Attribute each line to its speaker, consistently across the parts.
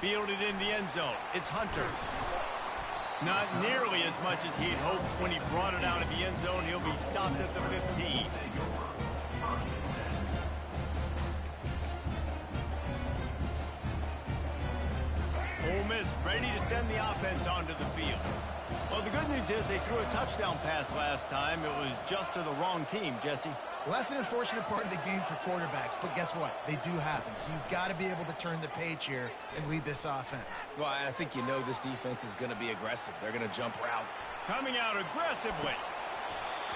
Speaker 1: Fielded in the end zone. It's Hunter. Not nearly as much as he'd hoped when he brought it out of the end zone. He'll be stopped at the 15. Ole Miss ready to send the offense onto the field. Well, the good news is they threw a touchdown pass last time. It was just to the wrong team, Jesse.
Speaker 2: Well, that's an unfortunate part of the game for quarterbacks, but guess what? They do happen, so you've got to be able to turn the page here and lead this offense.
Speaker 3: Well, I think you know this defense is going to be aggressive. They're going to jump routes.
Speaker 1: Coming out aggressively.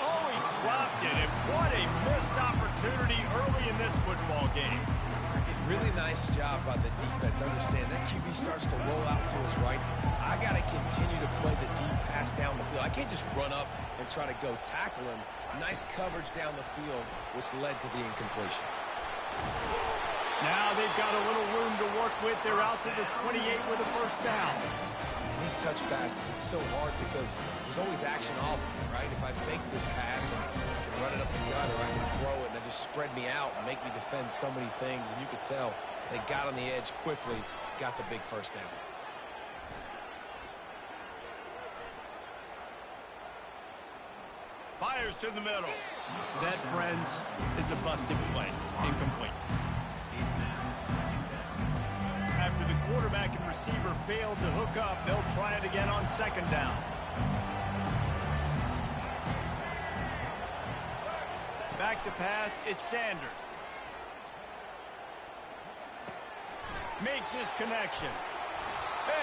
Speaker 1: Oh, he dropped it, and what a missed opportunity early in this football game.
Speaker 3: Really nice job by the defense. Understand that QB starts to roll out to his right. I got to continue to play the deep pass down the field. I can't just run up and try to go tackle him. Nice coverage down the field, which led to the incompletion.
Speaker 1: Now they've got a little room to work with. They're out to the 28 with a first down.
Speaker 3: And these touch passes, it's so hard because there's always action off of it, right? If I fake this pass and I can run it up the gut or I can throw it and it just spread me out and make me defend so many things, and you could tell they got on the edge quickly, got the big first down.
Speaker 1: Fires to the middle. That, friends, is a busted play. Incomplete. After the quarterback and receiver failed to hook up, they'll try it again on second down. Back to pass, it's Sanders. Makes his connection.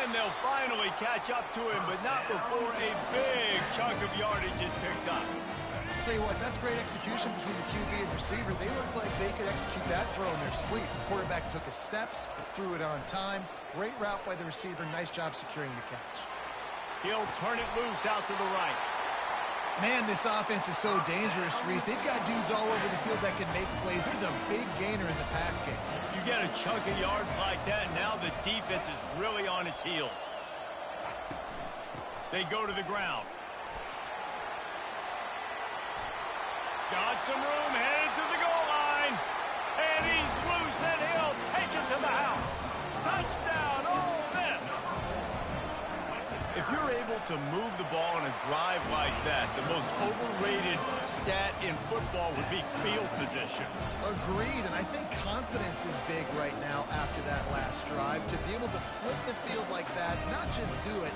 Speaker 1: And they'll finally catch up to him, but not before a big chunk of yardage is picked up.
Speaker 2: I'll tell you what, that's great execution between the QB and receiver. They look like they could execute that throw in their sleep. The quarterback took his steps, threw it on time. Great route by the receiver. Nice job securing the catch.
Speaker 1: He'll turn it loose out to the right.
Speaker 2: Man, this offense is so dangerous, Reese. They've got dudes all over the field that can make plays. There's a big gainer in the pass game.
Speaker 1: You get a chunk of yards like that, now the defense is really on its heels. They go to the ground. Got some room, headed to the goal line. And he's loose, and he'll take it to the house. Touchdown, Ole Miss. If you're able to move the ball in a drive like that, the most overrated stat in football would be field position.
Speaker 2: Agreed, and I think confidence is big right now after that last drive. To be able to flip the field like that, not just do it,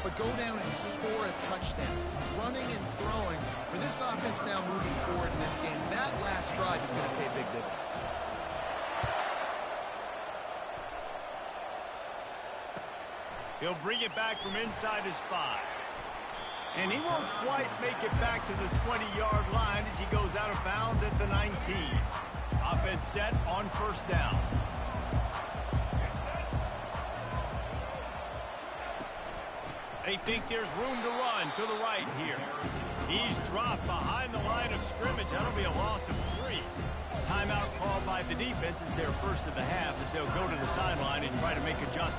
Speaker 2: but go down and score a touchdown. Running and throwing. For this offense now moving forward in this game, that last drive is going to pay big dividends.
Speaker 1: He'll bring it back from inside his 5. And he won't quite make it back to the 20-yard line as he goes out of bounds at the 19. Offense set on first down. They think there's room to run to the right here. He's dropped behind the line of scrimmage. That'll be a loss of 3. Timeout called by the defense is their first of the half as they'll go to the sideline and try to make adjustments.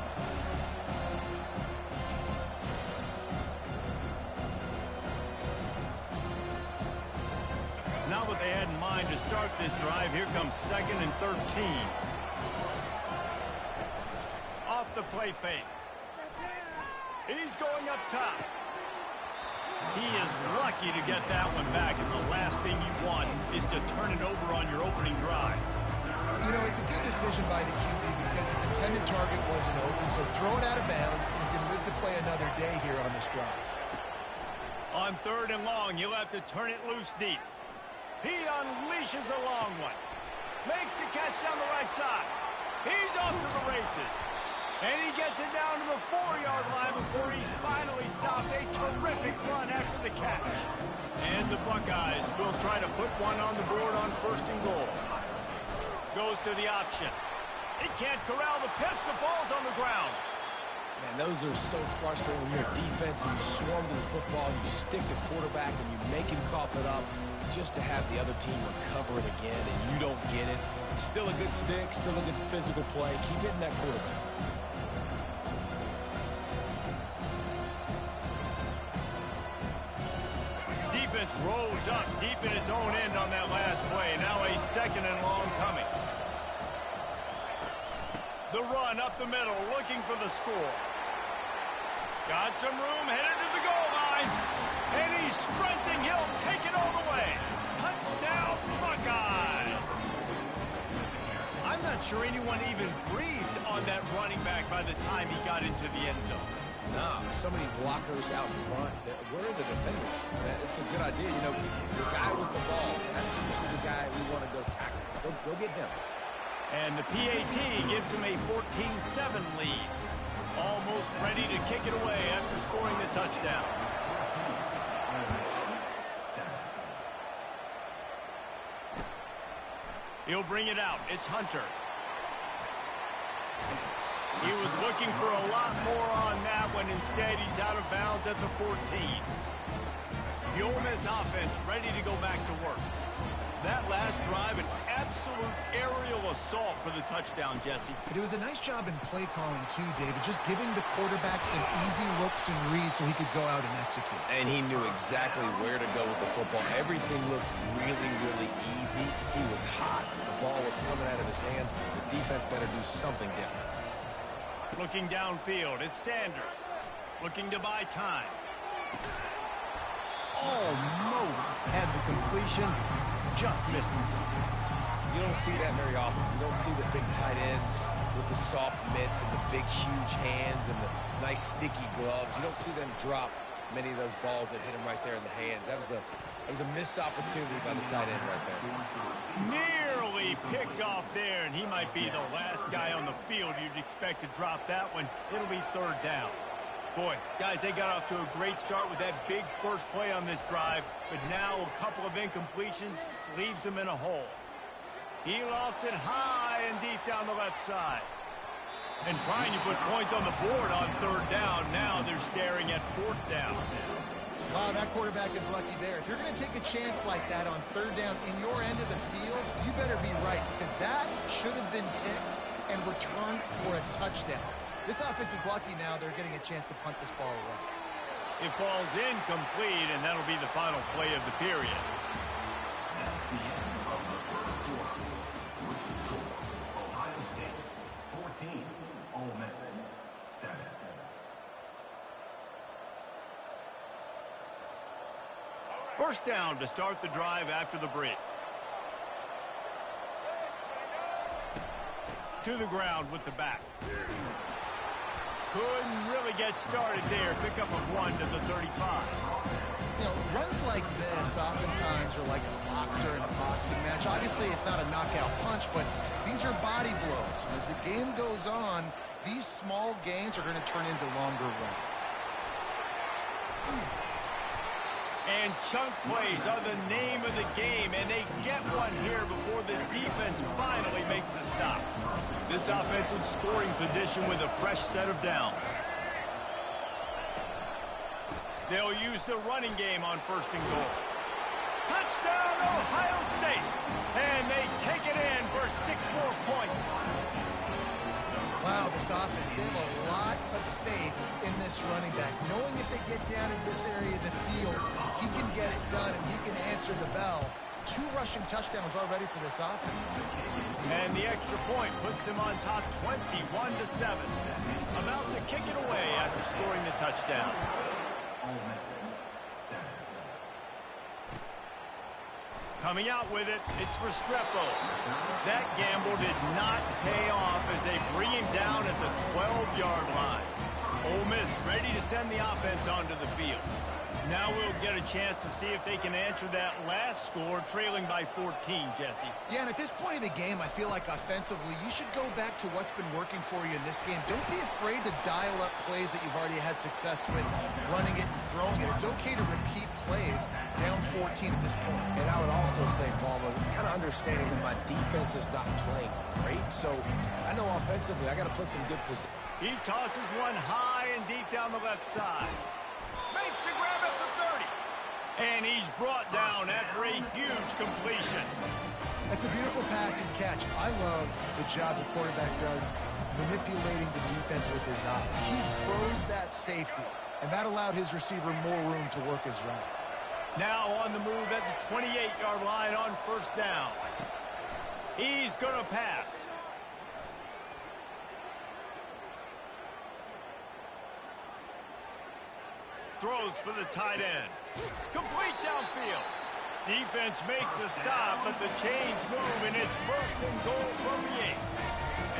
Speaker 1: Not what they had in mind to start this drive. Here comes 2nd and 13. Off the play fake. He's going up top. He is lucky to get that one back, and the last thing you want is to turn it over on your opening drive.
Speaker 2: You know, it's a good decision by the QB because his intended target wasn't open, so throw it out of bounds, and you can live to play another day here on this drive.
Speaker 1: On 3rd and long, he'll have to turn it loose deep. He unleashes a long one. Makes the catch down the right side. He's off to the races. And he gets it down to the 4-yard line before he's finally stopped. A terrific run after the catch. And the Buckeyes will try to put one on the board on 1st and goal. Goes to the option. He can't corral the pitch. The ball's on the ground.
Speaker 3: Man, those are so frustrating when you're a defense and you swarm to the football, you stick the quarterback and you make him cough it up just to have the other team recover it again and you don't get it. Still a good stick, still a good physical play. Keep hitting that quarterback.
Speaker 1: Defense rolls up deep in its own end on that last play. Now a 2nd and long coming. The run up the middle, looking for the score. Got some room, headed to the goal line. And he's sprinting. He'll take it all the way. Touchdown, Buckeyes. I'm not sure anyone even breathed on that running back by the time he got into the end zone.
Speaker 3: No, so many blockers out in front. Where are the defenders? It's a good idea. You know, the guy with the ball, that's usually the guy we want to go tackle. Go get him.
Speaker 1: And the PAT gives him a 14-7 lead. Almost ready to kick it away after scoring the touchdown. He'll bring it out. It's Hunter. He was looking for a lot more on that when instead he's out of bounds at the 14. The Ole Miss offense ready to go back to work. That last drive, an absolute aerial assault for the touchdown, Jesse.
Speaker 2: But it was a nice job in play calling too, David, just giving the quarterback some easy looks and reads so he could go out and execute.
Speaker 3: And he knew exactly where to go with the football. Everything looked really, really easy. He was hot. The ball was coming out of his hands. The defense better do something different.
Speaker 1: Looking downfield, it's Sanders. Looking to buy time. Almost had the completion. Just missed it.
Speaker 3: You don't see that very often. You don't see the big tight ends with the soft mitts and the big, huge hands and the nice, sticky gloves. You don't see them drop many of those balls that hit him right there in the hands. That was a missed opportunity by the tight end right there.
Speaker 1: Nearly picked off there, and he might be the last guy on the field you'd expect to drop that one. It'll be third down. Boy, guys, they got off to a great start with that big first play on this drive, but now a couple of incompletions leaves them in a hole. He lost it high and deep down the left side. And trying to put points on the board on third down. Now they're staring at fourth down.
Speaker 2: Wow, that quarterback is lucky there. If you're going to take a chance like that on third down in your end of the field, you better be right, because that should have been picked and returned for a touchdown. This offense is lucky now they're getting a chance to punt this ball away.
Speaker 1: It falls incomplete, and that'll be the final play of the period.
Speaker 4: Ohio State 14, Ole Miss 7.
Speaker 1: First down to start the drive after the break. To the ground with the back. Couldn't really get started there. Pickup of 1 to the 35.
Speaker 2: You know, runs like this oftentimes are like a boxer in a boxing match. Obviously, it's not a knockout punch, but these are body blows. As the game goes on, these small gains are going to turn into longer runs.
Speaker 1: And chunk plays are the name of the game, and they get one here before the defense finally makes a stop. This offensive scoring position with a fresh set of downs. They'll use the running game on first and goal. Touchdown, Ohio State! And they take it in for 6 more points.
Speaker 2: Wow, this offense, they have a lot of faith in this running back. Knowing if they get down in this area of the field, he can get it done and he can answer the bell. 2 rushing touchdowns already for this offense.
Speaker 1: And the extra point puts them on top 21-7. About to kick it away after scoring the touchdown.
Speaker 4: Ole Miss 7.
Speaker 1: Coming out with it, it's Restrepo. That gamble did not pay off as they bring him down at the 12-yard line. Ole Miss ready to send the offense onto the field. Now we'll get a chance to see if they can answer that last score, trailing by 14, Jesse.
Speaker 2: Yeah, and at this point in the game, I feel like offensively, you should go back to what's been working for you in this game. Don't be afraid to dial up plays that you've already had success with, running it and throwing it. It's okay to repeat plays down 14 at this point.
Speaker 3: And I would also say, Palmer, kind of understanding that my defense is not playing great, so I know offensively I got to put some good position.
Speaker 1: He tosses one high and deep down the left side. Makes the grab at the 30. And he's brought down after a huge completion.
Speaker 2: That's a beautiful pass and catch. I love the job the quarterback does manipulating the defense with his eyes. He froze that safety, and that allowed his receiver more room to work his route.
Speaker 1: Now on the move at the 28-yard line on first down. He's going to pass. throws for the tight end. Complete downfield. Defense makes a stop, but the chains move, and it's first and goal from the 8.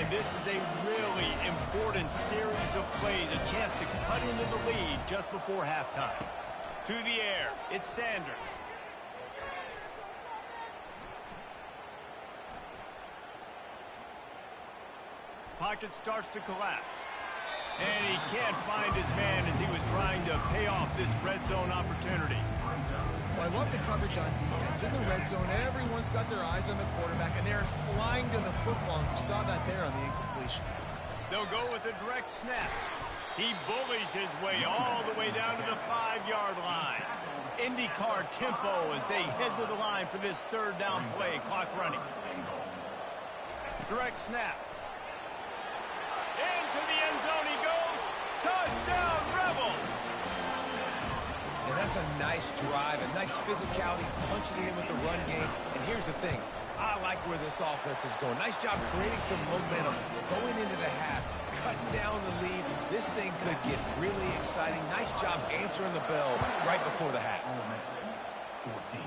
Speaker 1: And this is a really important series of plays, a chance to cut into the lead just before halftime. To the air, it's Sanders. Pocket starts to collapse. And he can't find his man as he was trying to pay off this red zone opportunity.
Speaker 2: Well, I love the coverage on defense. In the red zone, everyone's got their eyes on the quarterback, and they're flying to the football. And you saw that there on the incompletion.
Speaker 1: They'll go with a direct snap. He bullies his way all the way down to the 5-yard line. IndyCar tempo as they head to the line for this third down play. Clock running. Direct snap. Into the end zone he goes. Touchdown, Rebels!
Speaker 3: And that's a nice drive, a nice physicality, punching it in with the run game. And here's the thing. I like where this offense is going. Nice job creating some momentum, going into the half, cutting down the lead. This thing could get really exciting. Nice job answering the bell right before the half.
Speaker 4: 14.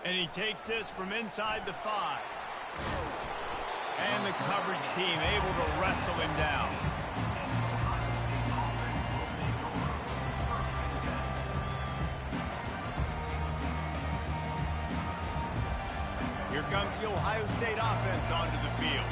Speaker 1: And he takes this from inside the 5. And the coverage team able to wrestle him down. Here comes the Ohio State offense onto the field.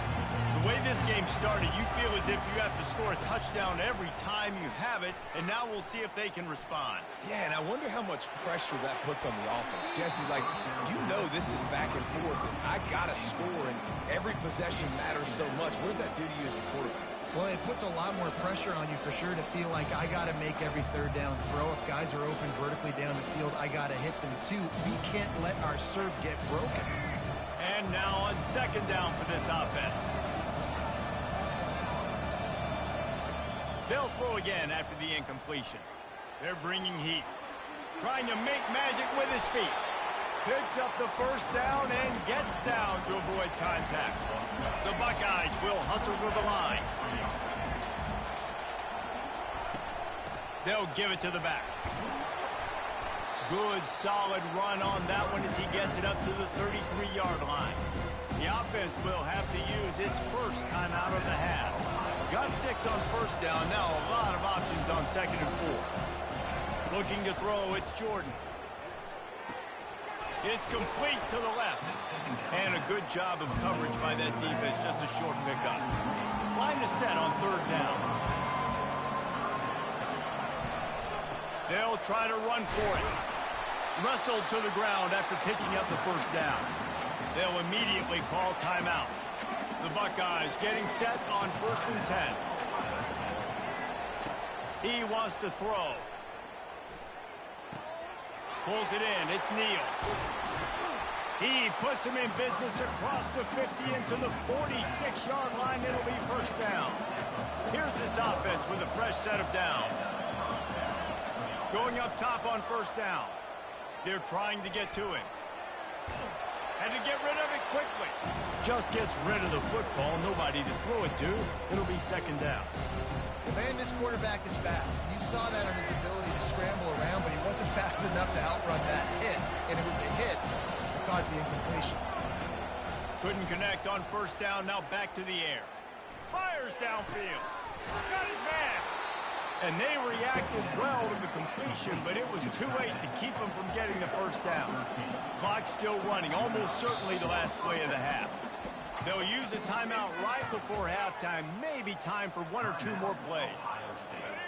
Speaker 1: The way this game started, you feel as if you have to score a touchdown every time you have it, and now we'll see if they can respond.
Speaker 3: Yeah, and I wonder how much pressure that puts on the offense. Jesse, like, you know this is back and forth, and I got to score, and every possession matters so much. What does that do to you as a quarterback?
Speaker 2: Well, it puts a lot more pressure on you for sure to feel like I got to make every third down throw. If guys are open vertically down the field, I got to hit them too. We can't let our serve get broken.
Speaker 1: And now on second down for this offense. They'll throw again after the incompletion. They're bringing heat. Trying to make magic with his feet. Picks up the first down and gets down to avoid contact. The Buckeyes will hustle to the line. They'll give it to the back. Good, solid run on that one as he gets it up to the 33-yard line. The offense will have to use its first timeout of the half. Got 6 on first down. Now a lot of options on second and 4. Looking to throw, it's Jordan. It's complete to the left. And a good job of coverage by that defense. Just a short pickup. Line is set on third down. They'll try to run for it. Wrestled to the ground after picking up the first down. They'll immediately call timeout. The Buckeyes getting set on first and 10. He wants to throw. Pulls it in. It's Neal. He puts him in business across the 50 into the 46-yard line. It'll be first down. Here's this offense with a fresh set of downs. Going up top on first down. They're trying to get to him. And to get rid of it quickly. Just gets rid of the football. Nobody to throw it to. It'll be second down.
Speaker 2: Man, this quarterback is fast. You saw that on his ability to scramble around, but he wasn't fast enough to outrun that hit. And it was the hit that caused the incompletion.
Speaker 1: Couldn't connect on first down. Now back to the air. Fires downfield. Got his man. And they reacted well to the completion, but it was too late to keep them from getting the first down. Clock's still running, almost certainly the last play of the half. They'll use a timeout right before halftime, maybe time for 1 or 2 more plays.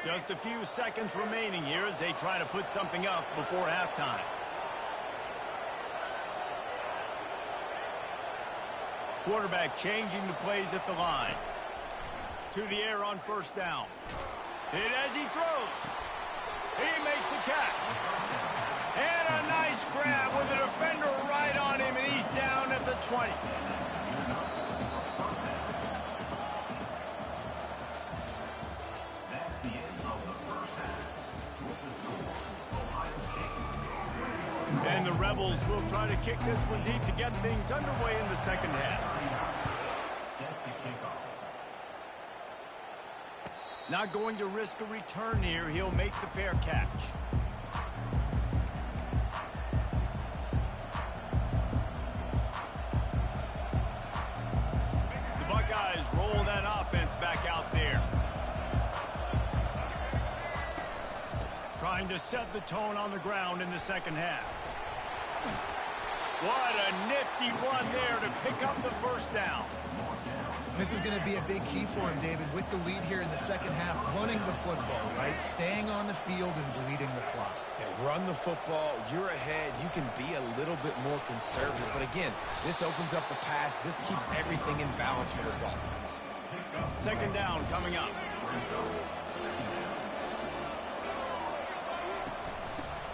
Speaker 1: Just a few seconds remaining here as they try to put something up before halftime. Quarterback changing the plays at the line. To the air on first down. Hit as he throws. He makes a catch. And a nice grab with a defender right on him, and he's down at the 20.
Speaker 4: That's the end of the first half. With the score, Ohio State.
Speaker 1: And the Rebels will try to kick this one deep to get things underway in the second half.
Speaker 4: Set to kick off.
Speaker 1: Not going to risk a return here. He'll make the fair catch. The Buckeyes roll that offense back out there. Trying to set the tone on the ground in the second half. What a nifty run there to pick up the first down.
Speaker 2: This is going to be a big key for him, David, with the lead here in the second half, running the football, right? Staying on the field and bleeding the clock.
Speaker 3: Yeah, run the football. You're ahead. You can be a little bit more conservative. But again, this opens up the pass. This keeps everything in balance for this offense.
Speaker 1: Second down coming up.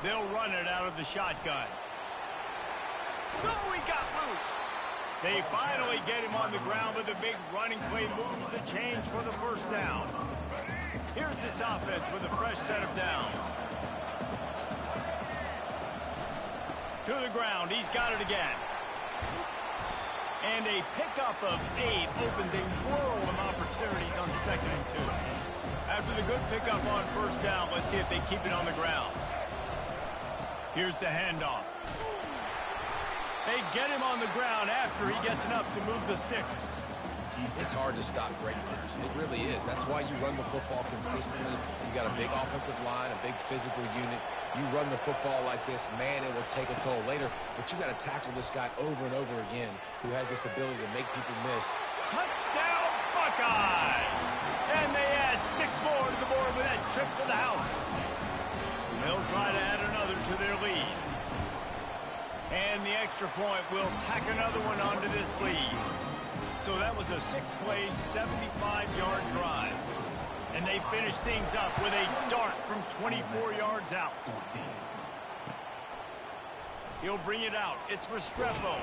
Speaker 1: They'll run it out of the shotgun. Oh, he got loose. They finally get him on the ground, but the big running play moves the change for the first down. Here's this offense with a fresh set of downs. To the ground, he's got it again. And a pickup of 8 opens a world of opportunities on 2nd and 2. After the good pickup on first down, let's see if they keep it on the ground. Here's the handoff. They get him on the ground after he gets enough to move the sticks.
Speaker 3: It's hard to stop great runners. It really is. That's why you run the football consistently. You got a big offensive line, a big physical unit. You run the football like this, man, it will take a toll later. But you got to tackle this guy over and over again who has this ability to make people miss.
Speaker 1: Touchdown, Buckeyes! And they add 6 more to the board with that trip to the house. They'll try to add another to their lead. And the extra point will tack another one onto this lead. So that was a 6-play, 75-yard drive. And they finish things up with a dart from 24 yards out. He'll bring it out. It's Restrepo.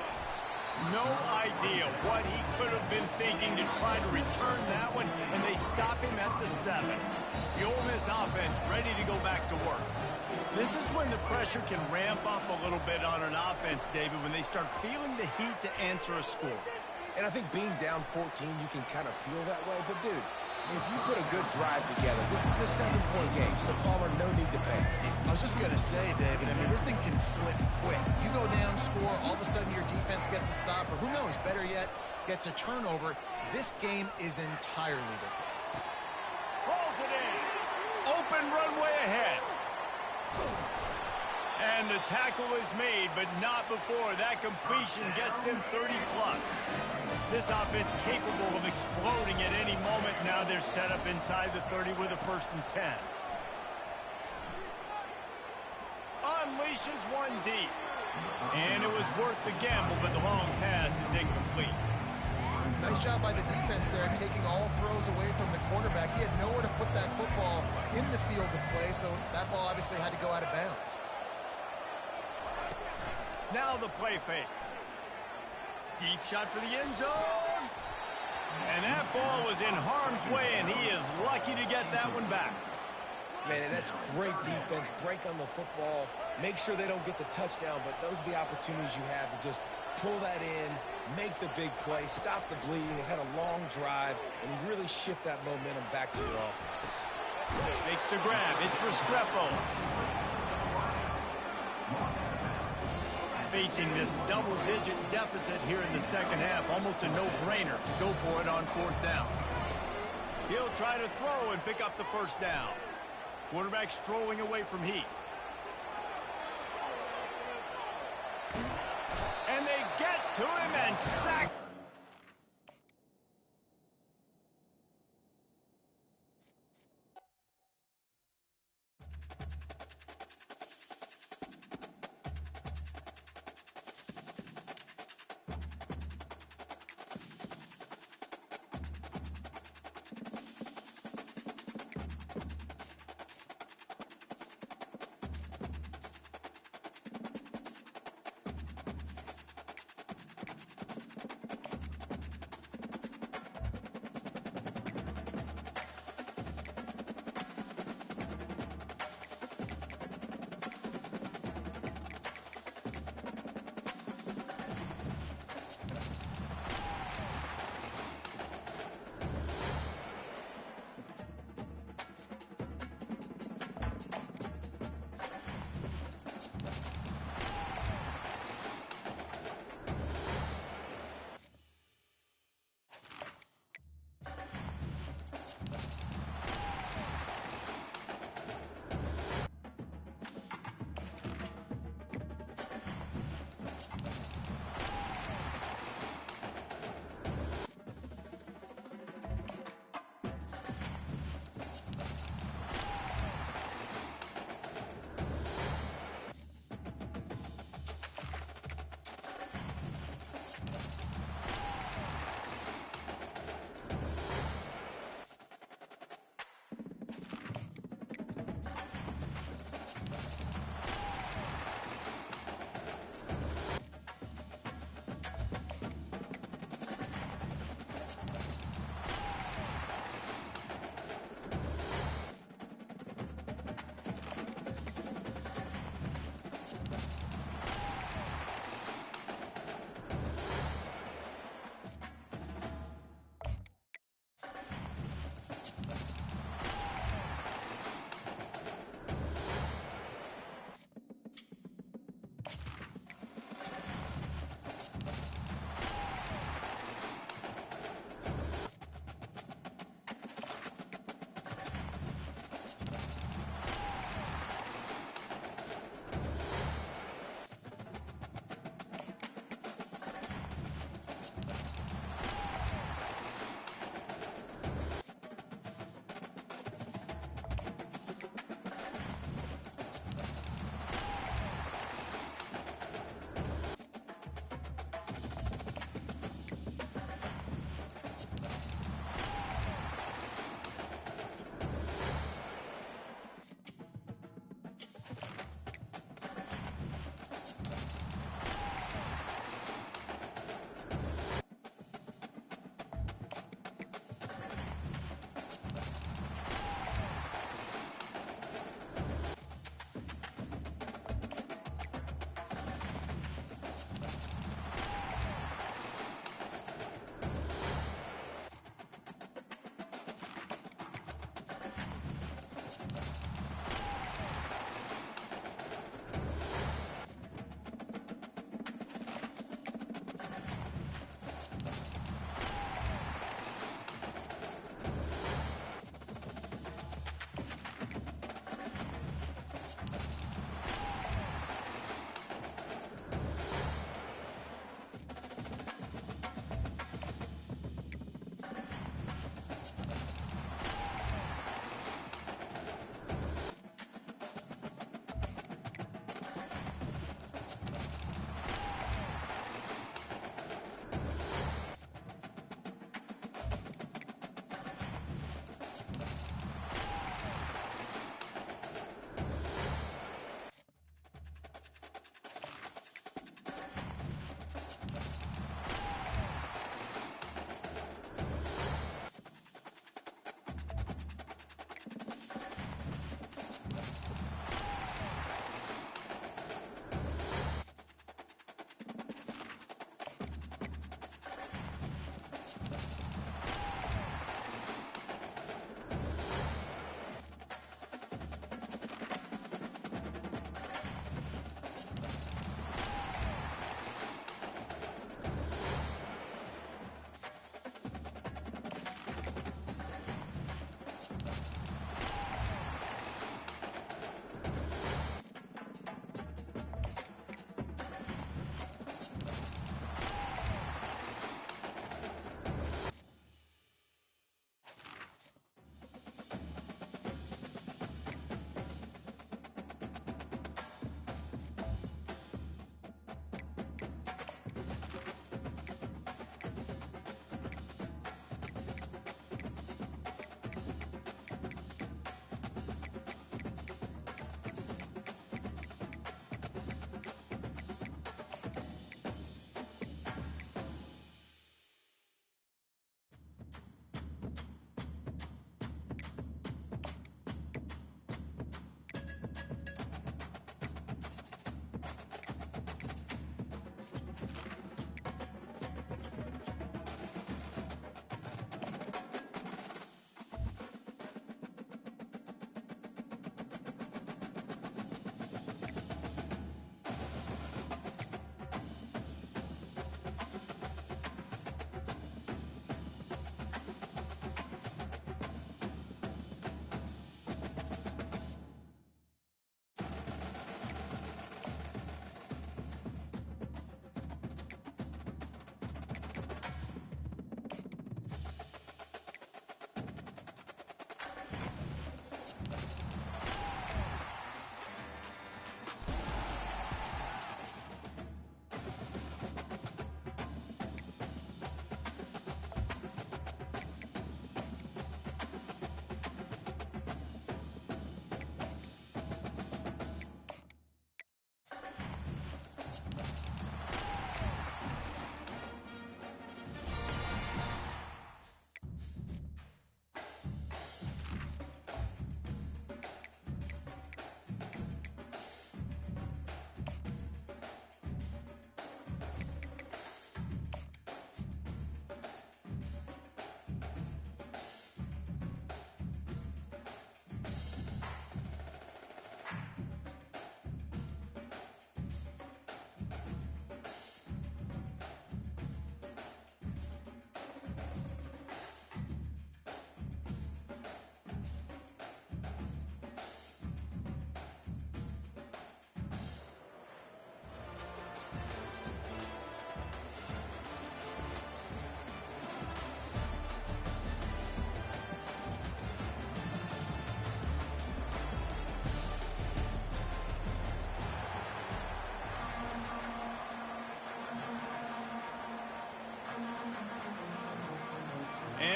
Speaker 1: No idea what he could have been thinking to try to return that one, and they stop him at the 7. The Ole Miss offense ready to go back to work. This is when the pressure can ramp up a little bit on an offense, David, when they start feeling the heat to answer a score.
Speaker 3: And I think being down 14, you can kind of feel that way. But, dude, if you put a good drive together, this is a 7-point game. So, Palmer, no need to panic.
Speaker 2: I was just going to say, David, I mean, this thing can flip quick. You go down, score, all of a sudden your defense gets a stop, or who knows, better yet, gets a turnover. This game is entirely different.
Speaker 1: Pulls it in. Open runway ahead. And the tackle is made, but not before that completion gets them 30-plus. This offense capable of exploding at any moment. Now they're set up inside the 30 with a 1st and 10. Unleashes one deep. And it was worth the gamble, but the long pass is incomplete.
Speaker 2: Nice job by the defense there, taking all throws away from the quarterback. He had nowhere to put that football in the field to play, so that ball obviously had to go out of bounds.
Speaker 1: Now the play fake. Deep shot for the end zone. And that ball was in harm's way, and he is lucky to get that one back.
Speaker 3: Man, and that's great defense. Break on the football. Make sure they don't get the touchdown, but those are the opportunities you have to just pull that in, make the big play, stop the bleeding. They had a long drive and really shift that momentum back to your offense.
Speaker 1: Makes the grab. It's Restrepo. Facing this double-digit deficit here in the second half. Almost a no-brainer. Go for it on 4th down. He'll try to throw and pick up the 1st down. Quarterback strolling away from heat. And they get to him and sack.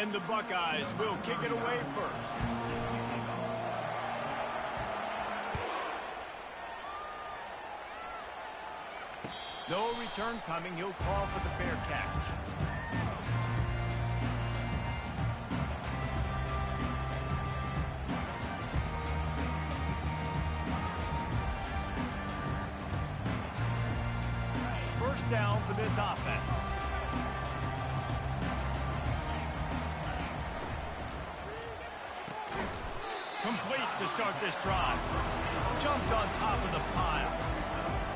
Speaker 1: And the Buckeyes will kick it away first. No return coming. He'll call for the fair catch. First down for this offense. Complete to start this drive. Jumped on top of the pile.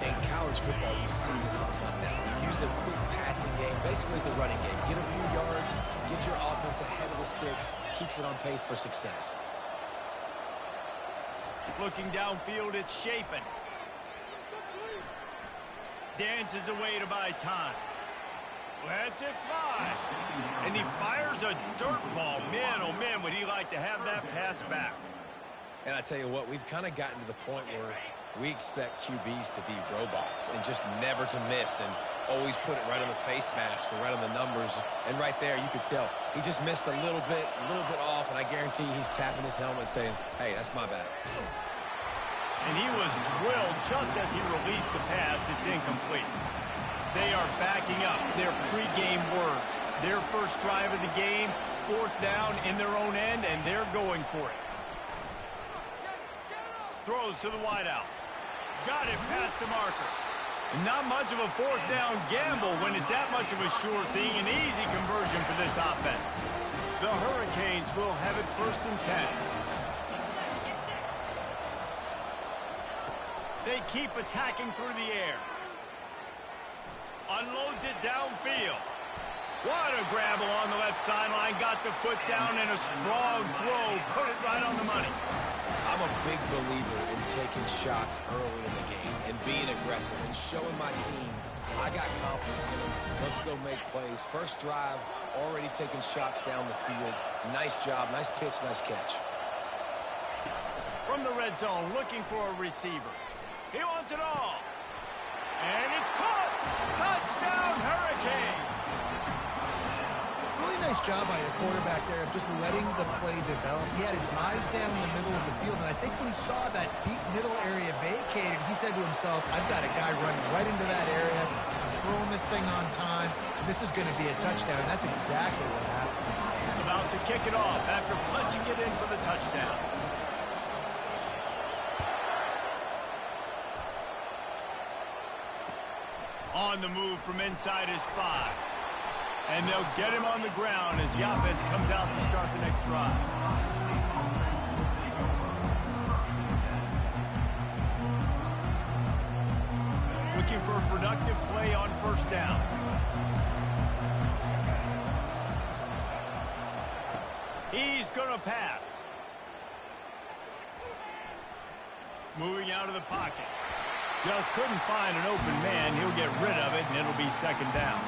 Speaker 3: In college football, you see this a ton now. You use a quick passing game, basically as the running game. Get a few yards, get your offense ahead of the sticks, keeps it on pace for success.
Speaker 1: Looking downfield, it's Shapen. Dances away to buy time. Lets it fly. And he fires a dirt ball. Man, oh man, would he like to have that pass back.
Speaker 3: And I tell you what, we've kind of gotten to the point where we expect QBs to be robots and just never to miss and always put it right on the face mask or right on the numbers. And right there, you could tell he just missed a little bit off, and I guarantee he's tapping his helmet saying, hey, that's my bad.
Speaker 1: And he was drilled just as he released the pass. It's incomplete. They are backing up their pregame words. Their first drive of the game, 4th down in their own end, and they're going for it. Throws to the wideout. Got it past the marker. Not much of a 4th down gamble when it's that much of a sure thing. An easy conversion for this offense. The Hurricanes will have it 1st and 10. They keep attacking through the air. Unloads it downfield. What a grab along the left sideline. Got the foot down and a strong throw. Put it right on the money.
Speaker 3: I'm a big believer in taking shots early in the game and being aggressive and showing my team I got confidence in them. Let's go make plays. First drive, already taking shots down the field. Nice job, nice pitch, nice catch.
Speaker 1: From the red zone, looking for a receiver. He wants it all. And it's caught. Touchdown, Hurricane.
Speaker 2: Really nice job by your quarterback there of just letting the play develop. He had his eyes down in the middle of the field, and I think when he saw that deep middle area vacated, he said to himself, I've got a guy running right into that area, throwing this thing on time, and this is going to be a touchdown, and that's exactly what happened.
Speaker 1: About to kick it off after punching it in for the touchdown. On the move from inside his 5. And they'll get him on the ground as the offense comes out to start the next drive. Looking for a productive play on 1st down. He's going to pass. Moving out of the pocket. Just couldn't find an open man. He'll get rid of it, and it'll be 2nd down.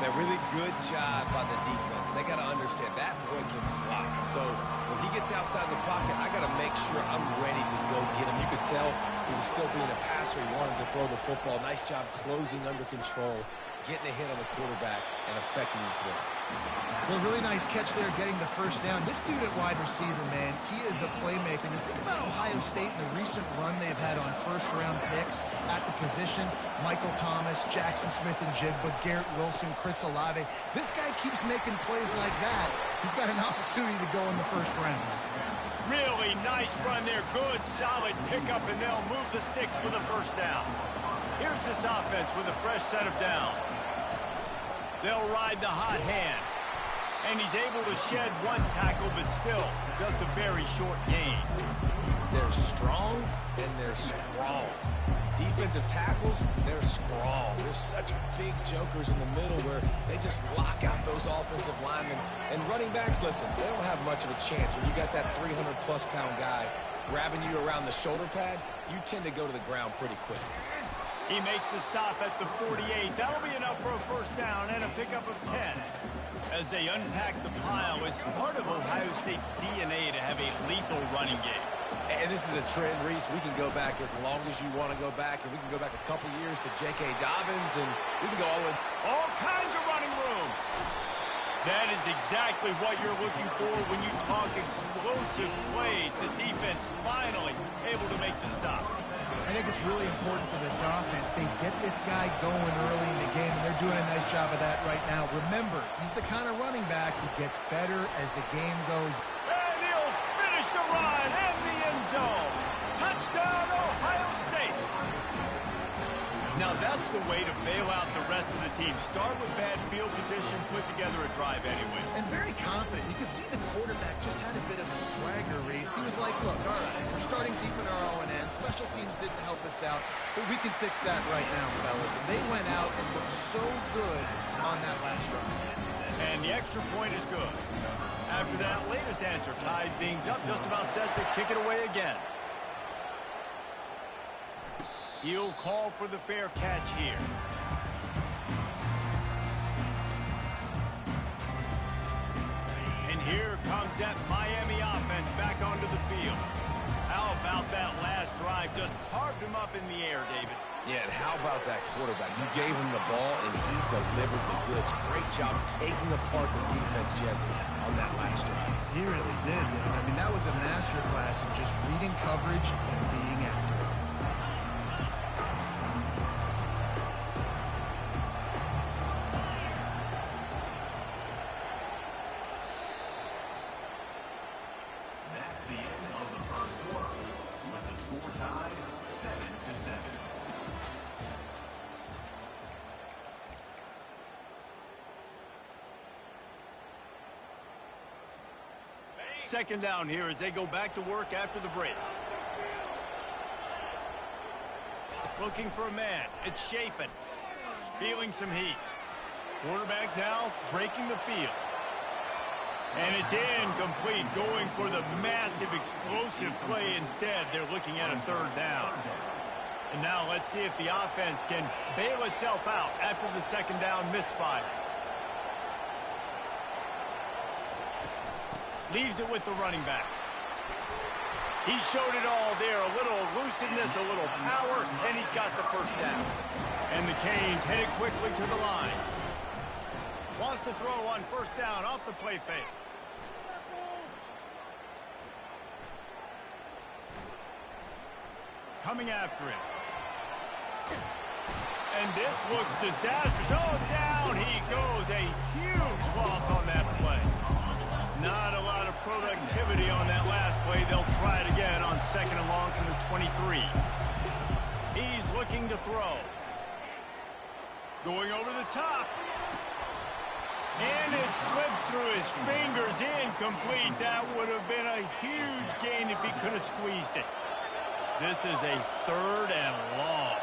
Speaker 3: A really good job by the defense. They got to understand that boy can fly. So when he gets outside the pocket, I got to make sure I'm ready to go get him. You could tell he was still being a passer. He wanted to throw the football. Nice job closing under control, getting a hit on the quarterback, and affecting the throw.
Speaker 2: Well, really nice catch there, getting the 1st down. This dude at wide receiver, man, he is a playmaker. And think about Ohio State and the recent run they've had on 1st-round picks at the position. Michael Thomas, Jackson Smith-Njigba, Garrett Wilson, Chris Olave. This guy keeps making plays like that. He's got an opportunity to go in the 1st round.
Speaker 1: Really nice run there. Good, solid pickup, and they'll move the sticks for the 1st down. Here's this offense with a fresh set of downs. They'll ride the hot hand. And he's able to shed 1 tackle, but still just a very short gain.
Speaker 3: They're strong, and they're strong. Defensive tackles, they're strong. There's such big jokers in the middle where they just lock out those offensive linemen. And running backs, listen, they don't have much of a chance. When you got that 300-plus pound guy grabbing you around the shoulder pad, you tend to go to the ground pretty quick.
Speaker 1: He makes the stop at the 48. That'll be enough for a 1st down and a pickup of 10. As they unpack the pile, it's part of Ohio State's DNA to have a lethal running game.
Speaker 3: And this is a trend, Reese. We can go back as long as you want to go back, and we can go back a couple years to J.K. Dobbins, and we can go all in.
Speaker 1: All kinds of running room. That is exactly what you're looking for when you talk explosive plays. The defense finally able to make the stop.
Speaker 2: I think it's really important for this offense. They get this guy going early in the game, and they're doing a nice job of that right now. Remember, he's the kind of running back who gets better as the game goes.
Speaker 1: And he'll finish the run in the end zone. Touchdown, Ohio State. Now that's the way to bail out the rest of the team. Start with bad field position, put together a drive anyway.
Speaker 2: And very confident. You could see the quarterback just had a bit of a swagger, Reese. He was like, look, all right, we're starting deep in our own end. Special teams didn't help us out, but we can fix that right now, fellas. And they went out and looked so good on that last drive.
Speaker 1: And the extra point is good. After that latest answer tied things up, just about set to kick it away again. He'll call for the fair catch here. And here comes that Miami offense back onto the field. How about that last drive? Just carved him up in the air, David.
Speaker 3: Yeah, and how about that quarterback? You gave him the ball, and he delivered the goods. Great job taking apart the defense, Jesse, on that last drive.
Speaker 2: He really did, man. I mean, that was a masterclass in just reading coverage and being accurate.
Speaker 4: That's the end of the first quarter, with the score tied 7-7.
Speaker 1: Second down here as they go back to work after the break. Looking for a man. It's Shapen. Feeling some heat. Quarterback now breaking the field. And it's incomplete, going for the massive explosive play instead. They're looking at a third down. And now let's see if the offense can bail itself out after the second down misfire. Leaves it with the running back. He showed it all there. A little elusiveness, a little power, and he's got the first down. And the Canes headed quickly to the line. Wants to throw on first down off the play fake. Coming after him. And this looks disastrous. Oh, down he goes. A huge loss on that play. Not a lot of productivity on that last play. They'll try it again on second and long from the 23. He's looking to throw. Going over the top. And it slips through his fingers. Incomplete. That would have been a huge gain if he could have squeezed it. This is a third and long.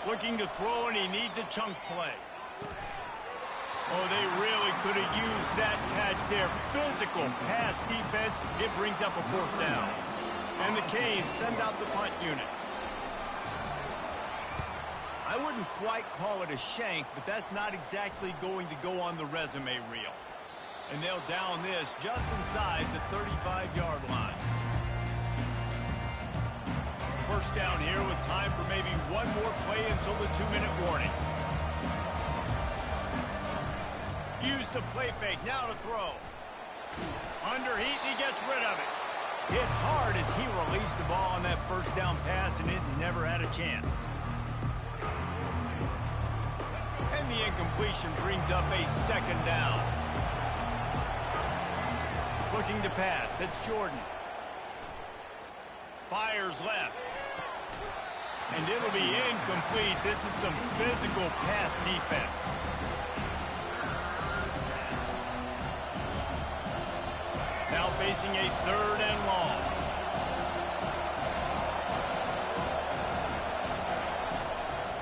Speaker 1: Looking to throw, and he needs a chunk play. Oh, they really could have used that catch there. Physical pass defense. It brings up a fourth down. And the Canes send out the punt unit. I wouldn't quite call it a shank, but that's not exactly going to go on the resume reel. And they'll down this just inside the 35-yard line. First down here with time for maybe one more play until the 2-minute warning. Use the play fake, now to throw. Under heat, and he gets rid of it. Hit hard as he released the ball on that first down pass, and it never had a chance. And the incompletion brings up a second down. Looking to pass, it's Jordan. Fires left. And it'll be incomplete. This is some physical pass defense. Now facing a third and long.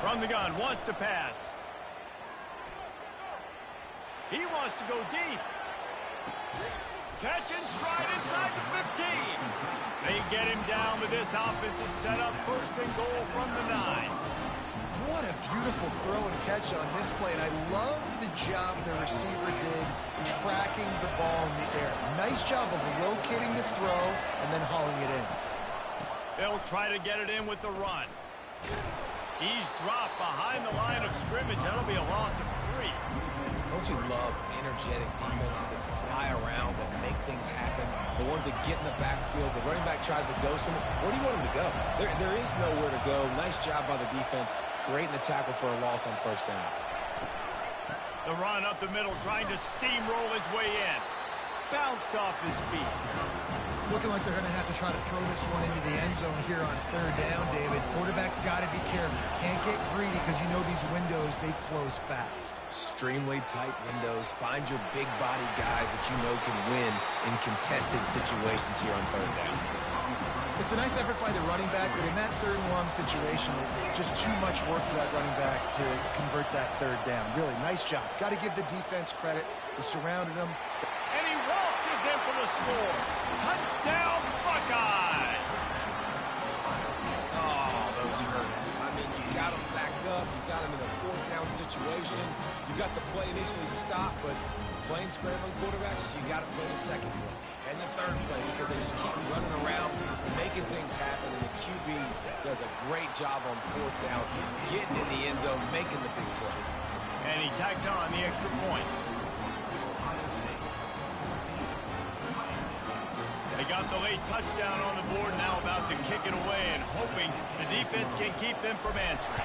Speaker 1: From the gun, wants to pass. He wants to go deep. Catch and stride inside the 15. They get him down, but this offense is set up first and goal from the 9.
Speaker 2: What a beautiful throw and catch on this play, and I love the job the receiver did tracking the ball in the air. Nice job of locating the throw and then hauling it in.
Speaker 1: They'll try to get it in with the run. He's dropped behind the line of scrimmage. That'll be a loss of 3.
Speaker 3: Don't you love energetic defenses that fly around, that make things happen? The ones that get in the backfield, the running back tries to go somewhere. Where do you want him to go? There is nowhere to go. Nice job by the defense creating the tackle for a loss on first down.
Speaker 1: The run up the middle, trying to steamroll his way in. Bounced off his feet.
Speaker 2: It's looking like they're going to have to try to throw this one into the end zone here on third down, David. Quarterback's got to be careful. Can't get greedy because you know these windows, they close fast.
Speaker 3: Extremely tight windows. Find your big body guys that you know can win in contested situations here on third down.
Speaker 2: It's a nice effort by the running back, but in that third and long situation, just too much work for that running back to convert that third down. Really, nice job. Got to give the defense credit. They surrounded him.
Speaker 1: And he waltzes in for the score. Touchdown, Buckeyes!
Speaker 3: Oh, those hurt. I mean, you got them backed up. You got them in a fourth down situation. You got the play initially stopped, but playing scrambling quarterbacks, you got to play the second play and the third play because they just keep running around, making things happen, and the QB does a great job on fourth down, getting in the end zone, making the big play.
Speaker 1: And he tacks on the extra point. They got the late touchdown on the board, now about to kick it away and hoping the defense can keep them from answering.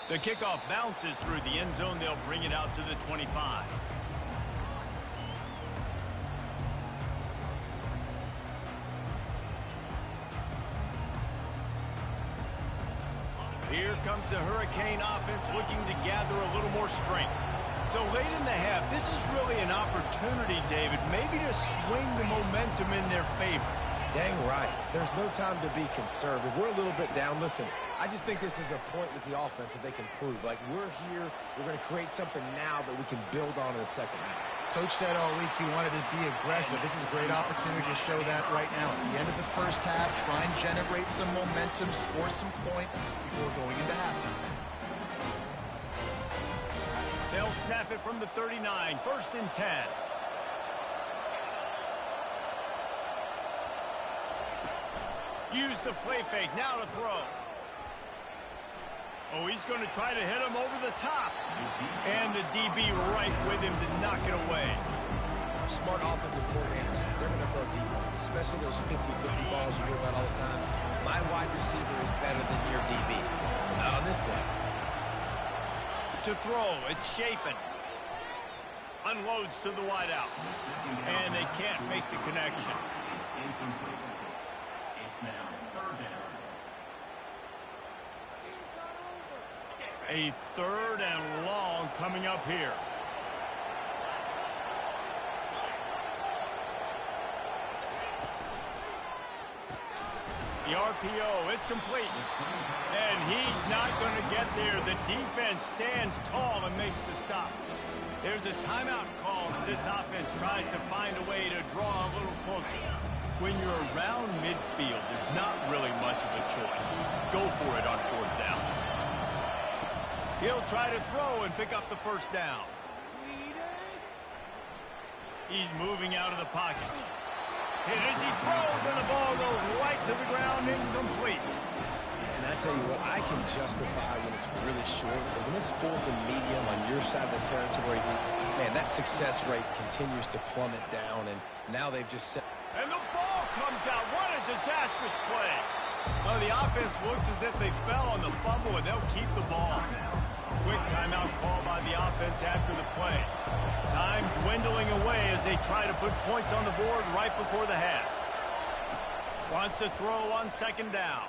Speaker 1: The kickoff bounces through the end zone. They'll bring it out to the 25. Here comes the Hurricane offense looking to gather a little more strength. So late in the half, this is really an opportunity, David, maybe to swing the momentum in their favor.
Speaker 3: Dang right. There's no time to be conservative. We're a little bit down. Listen, I just think this is a point with the offense that they can prove. Like, we're here. We're going to create something now that we can build on in the second half.
Speaker 2: Coach said all week he wanted to be aggressive. This is a great opportunity to show that right now. At the end of the first half, try and generate some momentum, score some points before going into halftime.
Speaker 1: They'll snap it from the 39, 1st and 10. Use the play fake, now to throw. Oh, he's going to try to hit him over the top. And the DB right with him to knock it away.
Speaker 3: Smart offensive coordinators, they're going to throw deep balls, especially those 50-50 balls you hear about all the time. My wide receiver is better than your DB. Not on this play.
Speaker 1: To throw, it's Chapin. Unloads to the wideout. And they can't make the connection.
Speaker 4: It's now third down.
Speaker 1: A 3rd and long coming up here. The RPO, it's complete. And he's not going to get there. The defense stands tall and makes the stop. There's a timeout call as this offense tries to find a way to draw a little closer. When you're around midfield, there's not really much of a choice. Go for it on 4th down. He'll try to throw and pick up the 1st down. He's moving out of the pocket. Hit as he throws, and the ball goes right to the ground, incomplete.
Speaker 3: And I tell you what, I can justify when it's really short, but when it's 4th and medium on your side of the territory, man, that success rate continues to plummet down, and now they've just set.
Speaker 1: And the ball comes out. What a disastrous play. Well, the offense looks as if they fell on the fumble, and they'll keep the ball. Quick timeout call by the offense after the play. Time dwindling away as they try to put points on the board right before the half. Wants to throw on 2nd down.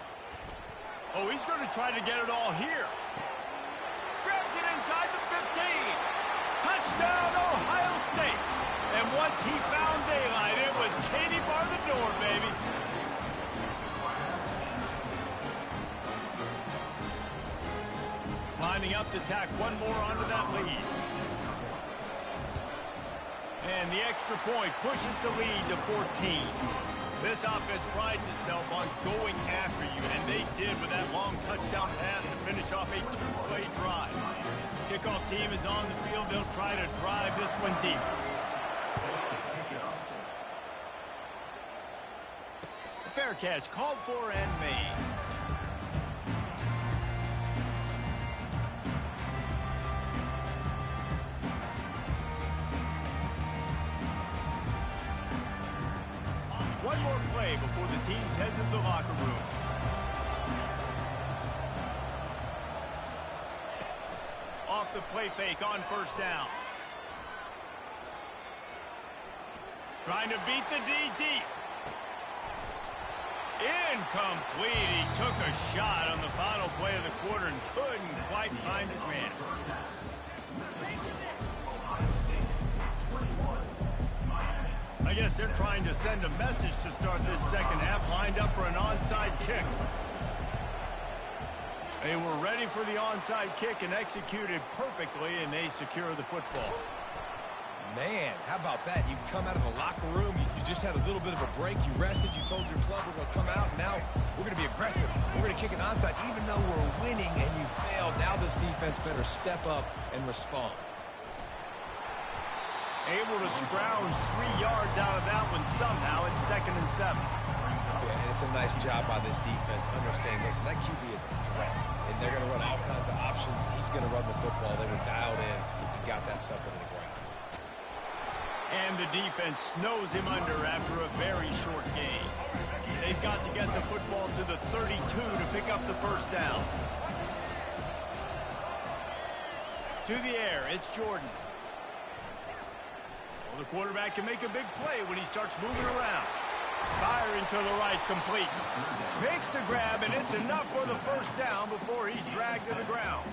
Speaker 1: Oh, he's going to try to get it all here. Grabs it inside the 15. Touchdown, Ohio State. And once he found daylight, it was Katie bar the door, baby. Lining up to tack one more onto that lead. And the extra point pushes the lead to 14. This offense prides itself on going after you, and they did with that long touchdown pass to finish off a 2-play drive. Kickoff team is on the field. They'll try to drive this one deep. Fair catch, called for and made. One more play before the teams head to the locker rooms. Off the play fake on first down. Trying to beat the D deep. Incomplete. He took a shot on the final play of the quarter and couldn't quite find his man. I guess they're trying to send a message to start this second half, lined up for an onside kick. They were ready for the onside kick and executed perfectly, and they secure the football.
Speaker 3: Man, how about that? You come out of the locker room, you just had a little bit of a break, you rested, you told your club we're going to come out, and now we're going to be aggressive. We're going to kick an onside, even though we're winning and you failed. Now this defense better step up and respond.
Speaker 1: Able to scrounge 3 yards out of that one somehow. It's 2nd and 7.
Speaker 3: Yeah, and it's a nice job by this defense. Understand, listen, that QB is a threat, and they're going to run all kinds of options. He's going to run the football. They were dialed in and got that sucker to the ground.
Speaker 1: And the defense snows him under after a very short game. They've got to get the football to the 32 to pick up the first down. To the air, it's Jordan. Well, the quarterback can make a big play when he starts moving around. Firing to the right, complete. Makes the grab, and it's enough for the first down before he's dragged to the ground.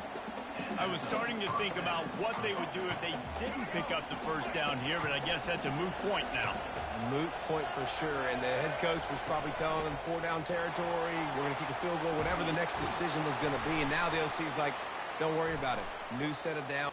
Speaker 1: I was starting to think about what they would do if they didn't pick up the first down here, but I guess that's a moot point now.
Speaker 3: Moot point for sure, and the head coach was probably telling them 4-down territory, we're going to kick a field goal, whatever the next decision was going to be, and now the OC's like, don't worry about it. New set of down.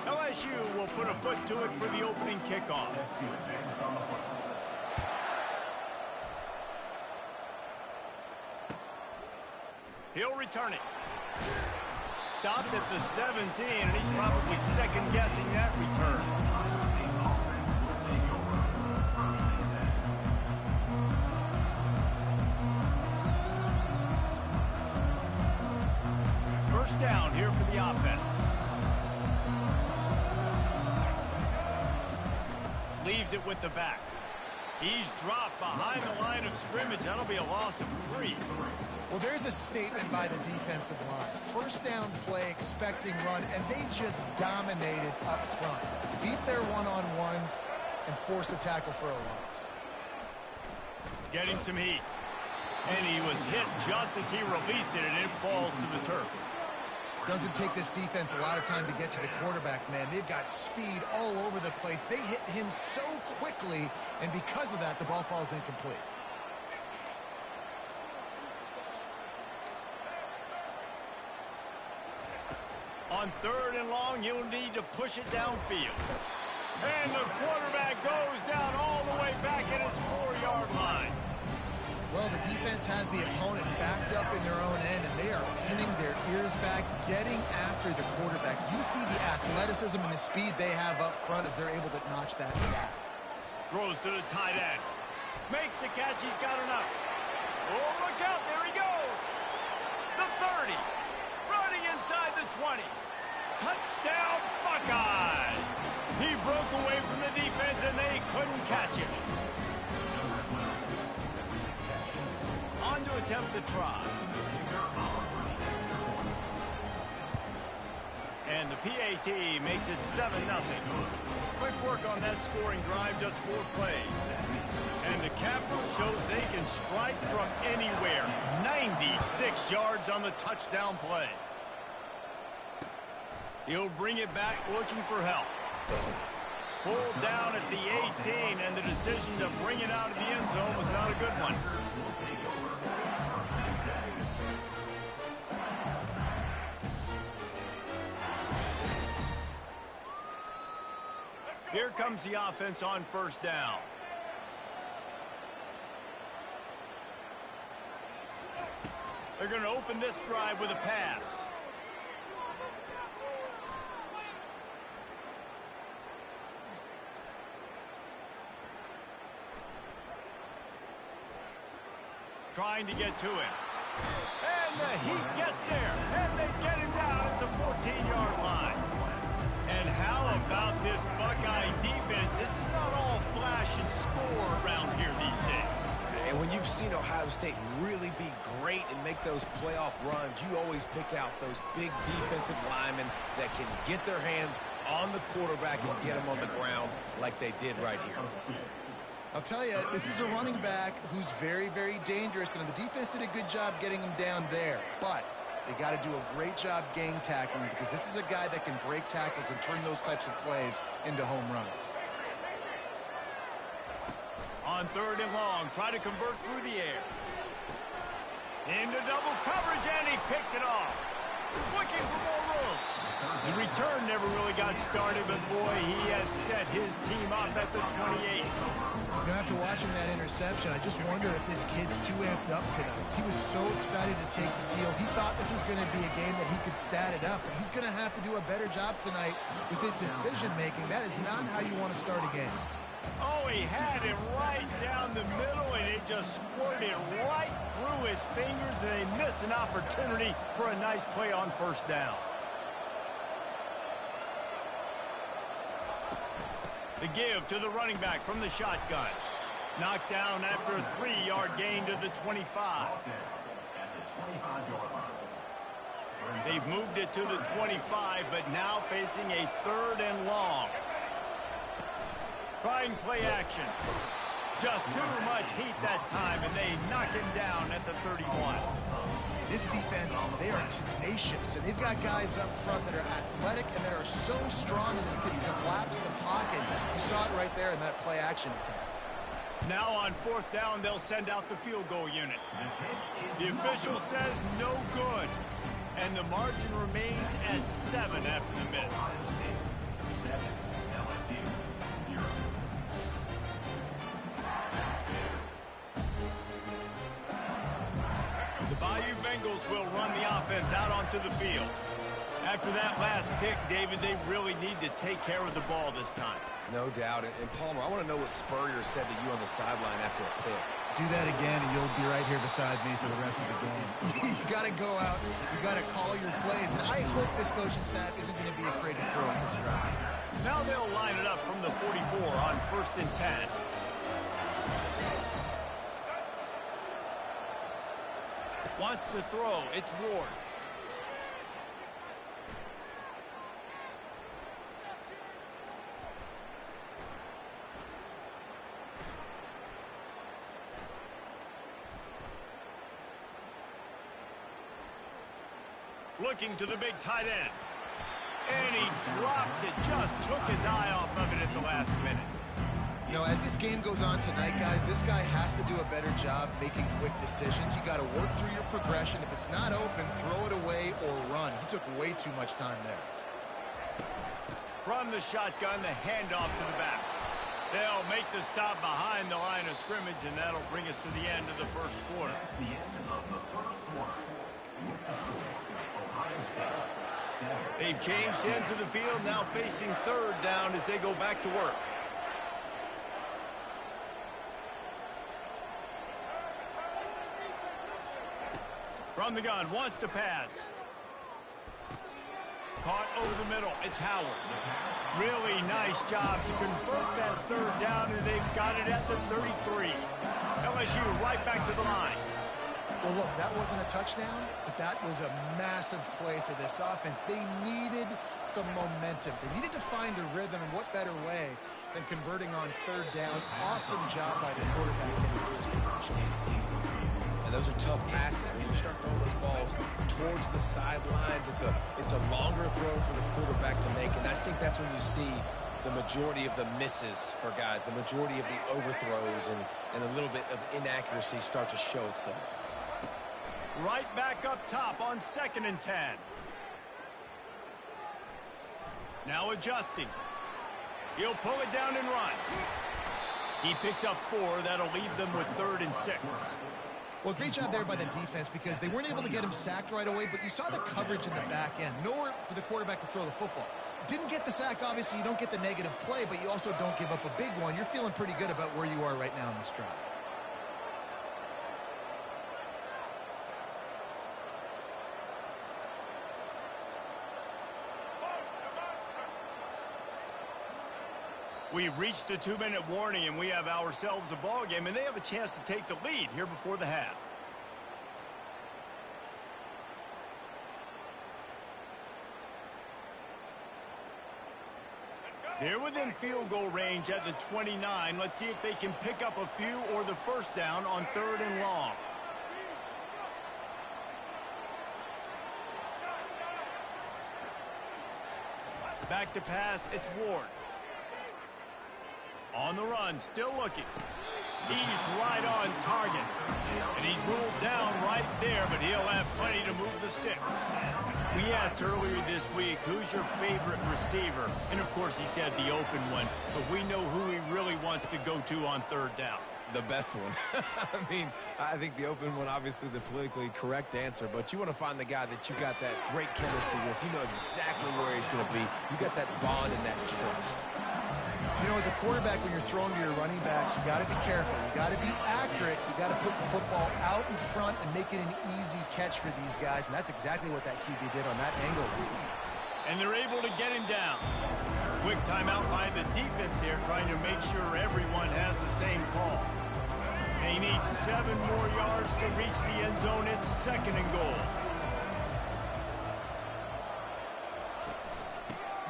Speaker 1: LSU will put a foot to it for the opening kickoff. He'll return it. Stopped at the 17, and he's probably second-guessing that return. First down here for the offense. leaves it with the back. He's dropped behind the line of scrimmage. That'll be a loss of 3.
Speaker 2: Well, there's a statement by the defensive line. First down play, expecting run, and they just dominated up front. Beat their one-on-ones and force a tackle for a loss.
Speaker 1: Getting some heat. And he was hit just as he released it, and it falls to the turf.
Speaker 2: Doesn't take this defense a lot of time to get to the quarterback, man. They've got speed all over the place. They hit him so quickly, and because of that, the ball falls incomplete.
Speaker 1: On 3rd and long, you'll need to push it downfield. And the quarterback goes down all the way back at his 4-yard line.
Speaker 2: Well, the defense has the opponent backed up in their own end, and they are pinning their ears back, getting after the quarterback. You see the athleticism and the speed they have up front as they're able to notch that sack.
Speaker 1: Throws to the tight end. Makes the catch. He's got enough. Oh, look out. There he goes. The 30. Running inside the 20. Touchdown, Buckeyes. He broke away from the defense, and they couldn't catch him. On to attempt the try. And the PAT makes it 7-0. Quick work on that scoring drive, just 4 plays. And the Capitals shows they can strike from anywhere. 96 yards on the touchdown play. He'll bring it back looking for help. Pulled down at the 18, and the decision to bring it out of the end zone was not a good one. Here comes the offense on 1st down. They're going to open this drive with a pass. Trying to get to him. And the Heat gets there. And they get him down at the 14-yard line. And how about this Buckeye defense? This is not all flash and score around here these days.
Speaker 3: And when you've seen Ohio State really be great and make those playoff runs, you always pick out those big defensive linemen that can get their hands on the quarterback and get him on the ground like they did right here.
Speaker 2: I'll tell you, this is a running back who's very, very dangerous, and the defense did a good job getting him down there. But they got to do a great job gang tackling, because this is a guy that can break tackles and turn those types of plays into home runs.
Speaker 1: On 3rd and long, try to convert through the air. Into double coverage, and he picked it off. Looking for more room. The return never really got started, but boy, he has set his team up at the 28.
Speaker 2: You know, after watching that interception, I just wonder if this kid's too amped up tonight. He was so excited to take the field. He thought this was going to be a game that he could stat it up, but he's going to have to do a better job tonight with his decision-making. That is not how you want to start a game.
Speaker 1: Oh, he had it right down the middle, and it just squirted right through his fingers, and they missed an opportunity for a nice play on 1st down. The give to the running back from the shotgun. Knocked down after a 3-yard gain to the 25. They've moved it to the 25, but now facing a 3rd and long. Trying play action. Just too much heat that time, and they knock him down at the 31.
Speaker 2: This defense, they are tenacious, and they've got guys up front that are athletic and that are so strong that they can collapse the pocket. You saw it right there in that play action attempt.
Speaker 1: Now on 4th down, they'll send out the field goal unit. The official says no good, and the margin remains at 7 after the miss. The Bayou Bengals will run the offense out onto the field. After that last pick, David, they really need to take care of the ball this time.
Speaker 3: No doubt. And Palmer, I want to know what Spurrier said to you on the sideline after a pick.
Speaker 2: Do that again, and you'll be right here beside me for the rest of the game. You got to go out. You got to call your plays. And I hope this coaching staff isn't going to be afraid to throw at this drive.
Speaker 1: Now they'll line it up from the 44 on 1st and 10. Wants to throw. It's Ward. Looking to the big tight end. And he drops it. Just took his eye off of it at the last minute.
Speaker 2: You know, as this game goes on tonight, guys, this guy has to do a better job making quick decisions. You got to work through your progression. If it's not open, throw it away or run. He took way too much time there.
Speaker 1: From the shotgun, the handoff to the back. They'll make the stop behind the line of scrimmage, and that'll bring us to the end of the first quarter.
Speaker 4: That's the end of the first quarter. With the score, Ohio State 7.
Speaker 1: They've changed ends of the field, now facing 3rd down as they go back to work. From the gun, wants to pass. Caught over the middle. It's Howard. Really nice job to convert that 3rd down, and they've got it at the 33. LSU right back to the line.
Speaker 2: Well, look, that wasn't a touchdown, but that was a massive play for this offense. They needed some momentum. They needed to find a rhythm, and what better way than converting on 3rd down. Awesome job by the quarterback getting through his progression.
Speaker 3: And those are tough passes. When you start throwing those balls towards the sidelines, it's a longer throw for the quarterback to make, and I think that's when you see the majority of the misses for guys, the majority of the overthrows, and a little bit of inaccuracy start to show itself.
Speaker 1: Right back up top on 2nd and 10. Now adjusting. He'll pull it down and run. He picks up 4. That'll leave them with 3rd and 6.
Speaker 2: Well, great job there by the defense because they weren't able to get him sacked right away, but you saw the coverage in the back end. Nowhere for the quarterback to throw the football. Didn't get the sack, obviously. You don't get the negative play, but you also don't give up a big one. You're feeling pretty good about where you are right now in this drive.
Speaker 1: We've reached the 2-minute warning, and we have ourselves a ball game, and they have a chance to take the lead here before the half. They're within field goal range at the 29. Let's see if they can pick up a few or the 1st down on 3rd and long. Back to pass, it's Ward. On the run, still looking. He's right on target. And he's ruled down right there, but he'll have plenty to move the sticks. We asked earlier this week, who's your favorite receiver? And of course he said the open one, but we know who he really wants to go to on 3rd down.
Speaker 3: The best one. I mean, I think the open one, obviously the politically correct answer, but you want to find the guy that you got that great chemistry with. You know exactly where he's going to be. You got that bond and that trust.
Speaker 2: You know, as a quarterback, when you're throwing to your running backs, you got to be careful. You got to be accurate. You got to put the football out in front and make it an easy catch for these guys, and that's exactly what that QB did on that angle.
Speaker 1: And they're able to get him down. Quick timeout by the defense here, trying to make sure everyone has the same call. They need 7 more yards to reach the end zone. It's 2nd and goal.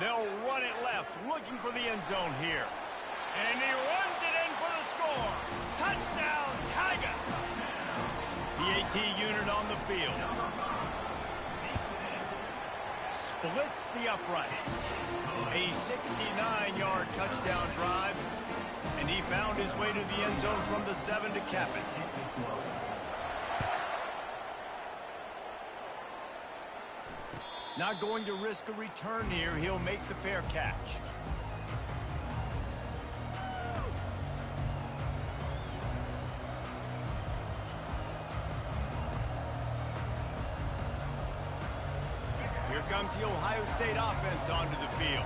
Speaker 1: They'll run it left, looking for the end zone here. And he runs it in for the score. Touchdown, Tigers! The AT unit on the field. Splits the uprights. A 69-yard touchdown drive. And he found his way to the end zone from the 7 to cap it. Not going to risk a return here. He'll make the fair catch. Here comes the Ohio State offense onto the field.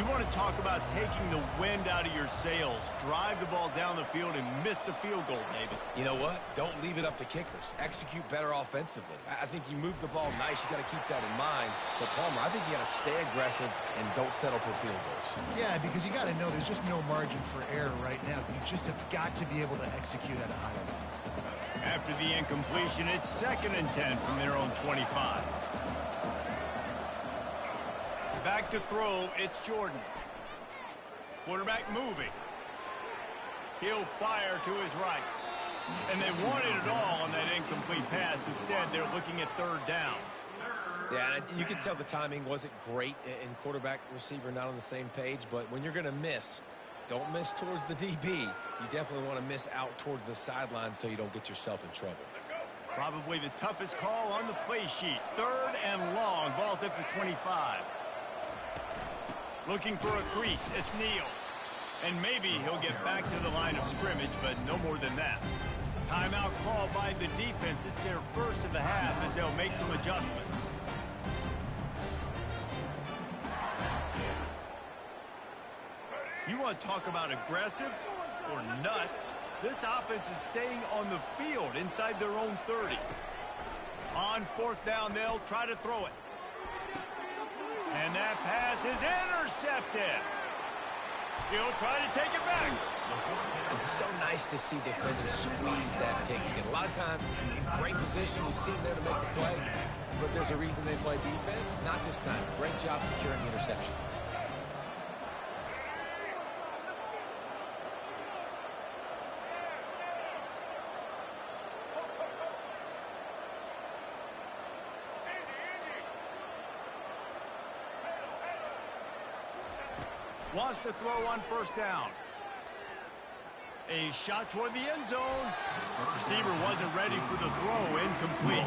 Speaker 1: You want to talk about taking the wind out of your sails. Drive the ball down the field and miss the field goal, David.
Speaker 3: You know what? Don't leave it up to kickers. Execute better offensively. I think you move the ball nice. You got to keep that in mind. But, Palmer, I think you got to stay aggressive and don't settle for field goals.
Speaker 2: Yeah, because you got to know there's just no margin for error right now. You just have got to be able to execute at a high level.
Speaker 1: After the incompletion, it's 2nd and 10 from their own 25. Back to throw, it's Jordan. Quarterback moving. He'll fire to his right. And they wanted it all on that incomplete pass. Instead, they're looking at 3rd down.
Speaker 3: Yeah, and you can tell the timing wasn't great, and quarterback receiver not on the same page. But when you're going to miss, don't miss towards the DB. You definitely want to miss out towards the sideline so you don't get yourself in trouble.
Speaker 1: Probably the toughest call on the play sheet. 3rd and long. Ball's at the 25. Looking for a crease. It's Neal. And maybe he'll get back to the line of scrimmage, but no more than that. Timeout called by the defense. It's their first of the half as they'll make some adjustments. You want to talk about aggressive or nuts? This offense is staying on the field inside their own 30. On 4th down, they'll try to throw it. And that pass is intercepted. He'll try to take it back.
Speaker 3: It's so nice to see defenders squeeze that pigskin. A lot of times, in great position, you see them there to make the play, but there's a reason they play defense. Not this time. Great job securing the interception.
Speaker 1: Wants to throw on 1st down. A shot toward the end zone. Receiver wasn't ready for the throw. Incomplete.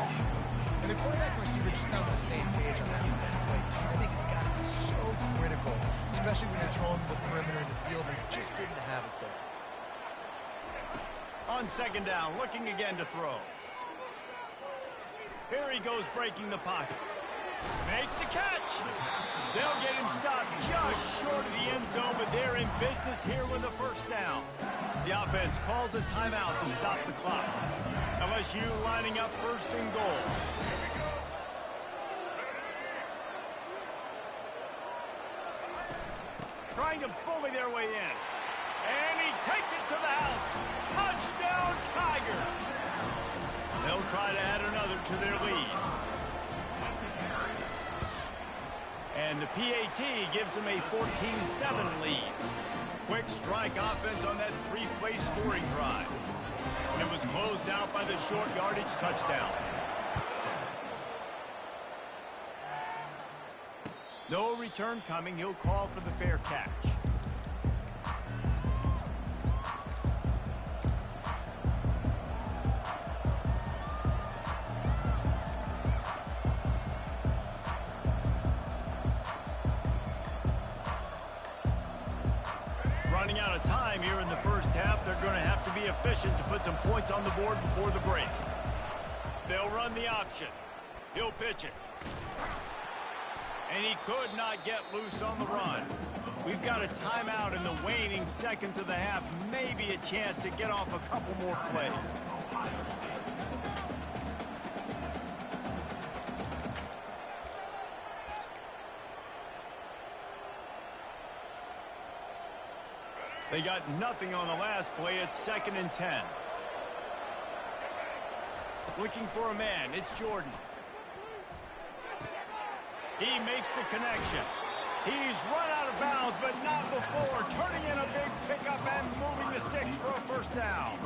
Speaker 2: And the quarterback and receiver just not on the same page on that last play. Timing has got to be so critical, especially when you're throwing the perimeter in the field. They just didn't have it there.
Speaker 1: On 2nd down, looking again to throw. Here he goes, breaking the pocket. Makes the catch. They'll get him stopped just short of the end zone, but they're in business here with a 1st down. The offense calls a timeout to stop the clock. LSU lining up 1st and goal. Trying to bully their way in. And he takes it to the house. Touchdown, Tigers. They'll try to add another to their lead. And the PAT gives them a 14-7 lead. Quick strike offense on that 3-play scoring drive. And it was closed out by the short yardage touchdown. No return coming. He'll call for the fair catch. Running out of time here in the 1st half. They're going to have to be efficient to put some points on the board before the break. They'll run the option. He'll pitch it. And he could not get loose on the run. We've got a timeout in the waning seconds of the half. Maybe a chance to get off a couple more plays. They got nothing on the last play. It's 2nd and 10. Looking for a man. It's Jordan. He makes the connection. He's run out of bounds, but not before. Turning in a big pickup and moving the sticks for a 1st down.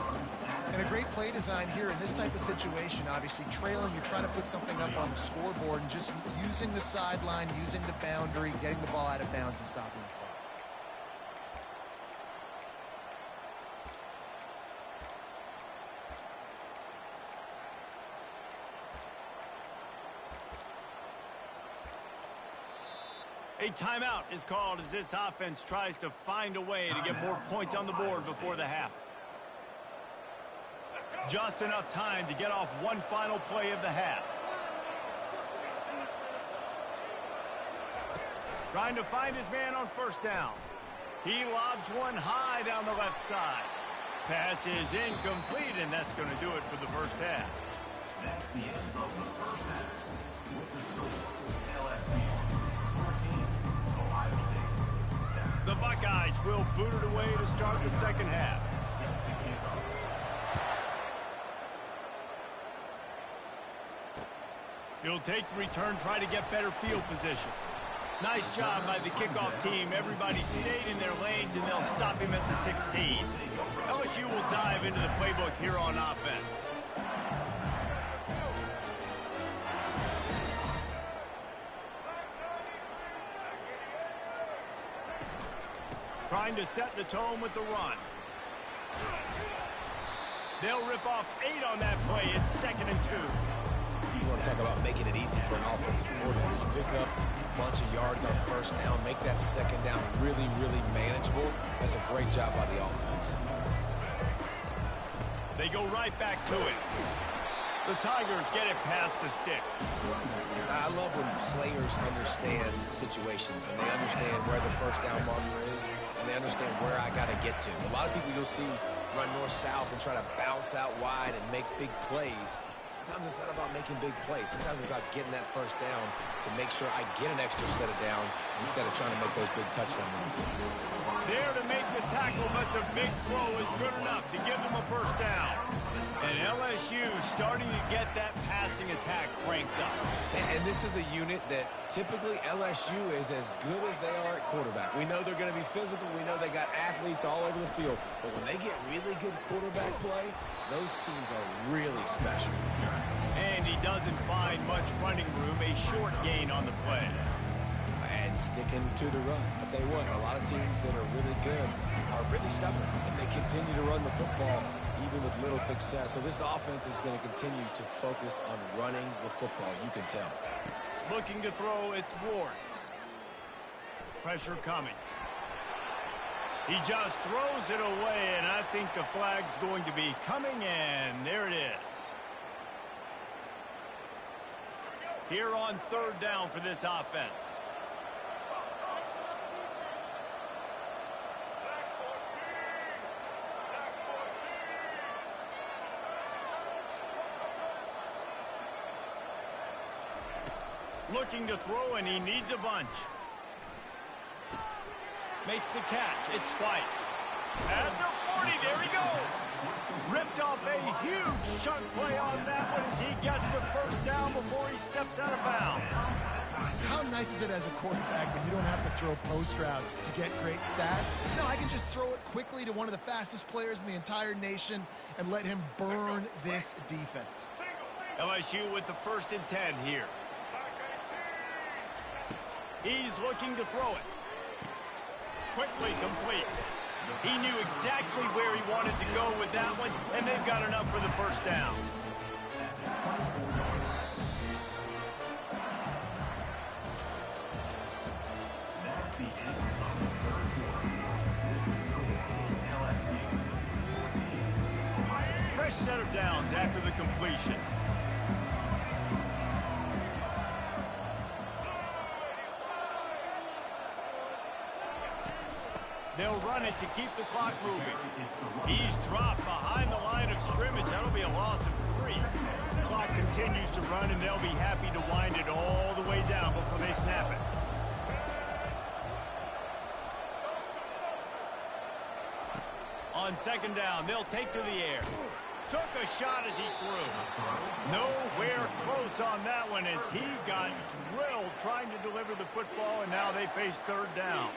Speaker 2: And a great play design here in this type of situation. Obviously, trailing, you're trying to put something up on the scoreboard and just using the sideline, using the boundary, getting the ball out of bounds and stopping the clock.
Speaker 1: A timeout is called as this offense tries to find a way to get more points on the board before the half. Just enough time to get off one final play of the half. Trying to find his man on first down. He lobs one high down the left side. Pass is incomplete, and that's going to do it for the first half.
Speaker 4: That's the end of the first half. With the score, LSU 14, Ohio State 7.
Speaker 1: The Buckeyes will boot it away to start the second half.
Speaker 4: Set to kick off.
Speaker 1: He'll take the return, try to get better field position. Nice job by the kickoff team. Everybody stayed in their lanes, and they'll stop him at the 16. LSU will dive into the playbook here on offense. Trying to set the tone with the run. They'll rip off 8 on that play. It's 2nd and 2.
Speaker 3: You want to talk about making it easy for an offensive coordinator. You pick up a bunch of yards on first down, make that second down really, really manageable. That's a great job by the offense.
Speaker 1: They go right back to it. The Tigers get it past the sticks.
Speaker 3: I love when players understand situations and they understand where the first down marker is and they understand where I got to get to. A lot of people you'll see run north-south and try to bounce out wide and make big plays. Sometimes it's not about making big plays. Sometimes it's about getting that first down to make sure I get an extra set of downs instead of trying to make those big touchdown runs.
Speaker 1: There to make the tackle, but the big throw is good enough to give them a first down. And LSU starting to get that passing attack cranked up.
Speaker 3: And this is a unit that typically LSU is as good as they are at quarterback. We know they're going to be physical. We know they got athletes all over the field. But when they get really good quarterback play, those teams are really special.
Speaker 1: And he doesn't find much running room, a short gain on the play.
Speaker 3: And sticking to the run. I'll tell you what, a lot of teams that are really good are really stubborn, and they continue to run the football even with little success. So this offense is going to continue to focus on running the football, you can tell.
Speaker 1: Looking to throw, it's Ward. Pressure coming. He just throws it away, and I think the flag's going to be coming, and there it is. Here on third down for this offense. Looking to throw, and he needs a bunch. Makes the catch. It's White. At the 40, there he goes. Ripped off a huge chunk play on that one as he gets the first down before he steps out of bounds.
Speaker 2: How nice is it as a quarterback when you don't have to throw post routes to get great stats? No, I can just throw it quickly to one of the fastest players in the entire nation and let him burn this defense.
Speaker 1: LSU with the 1st and 10 here. He's looking to throw it. Quickly complete. He knew exactly where he wanted to go with that one, and they've got enough for the first down.
Speaker 4: That's the end of the third quarter. LSU 14, Ohio.
Speaker 1: Fresh set of downs after the completion. They'll run it to keep the clock moving. He's dropped behind the line of scrimmage. That'll be a loss of 3. The clock continues to run, and they'll be happy to wind it all the way down before they snap it. On 2nd down, they'll take to the air. Took a shot as he threw. Nowhere close on that one as he got drilled trying to deliver the football, and now they face 3rd down.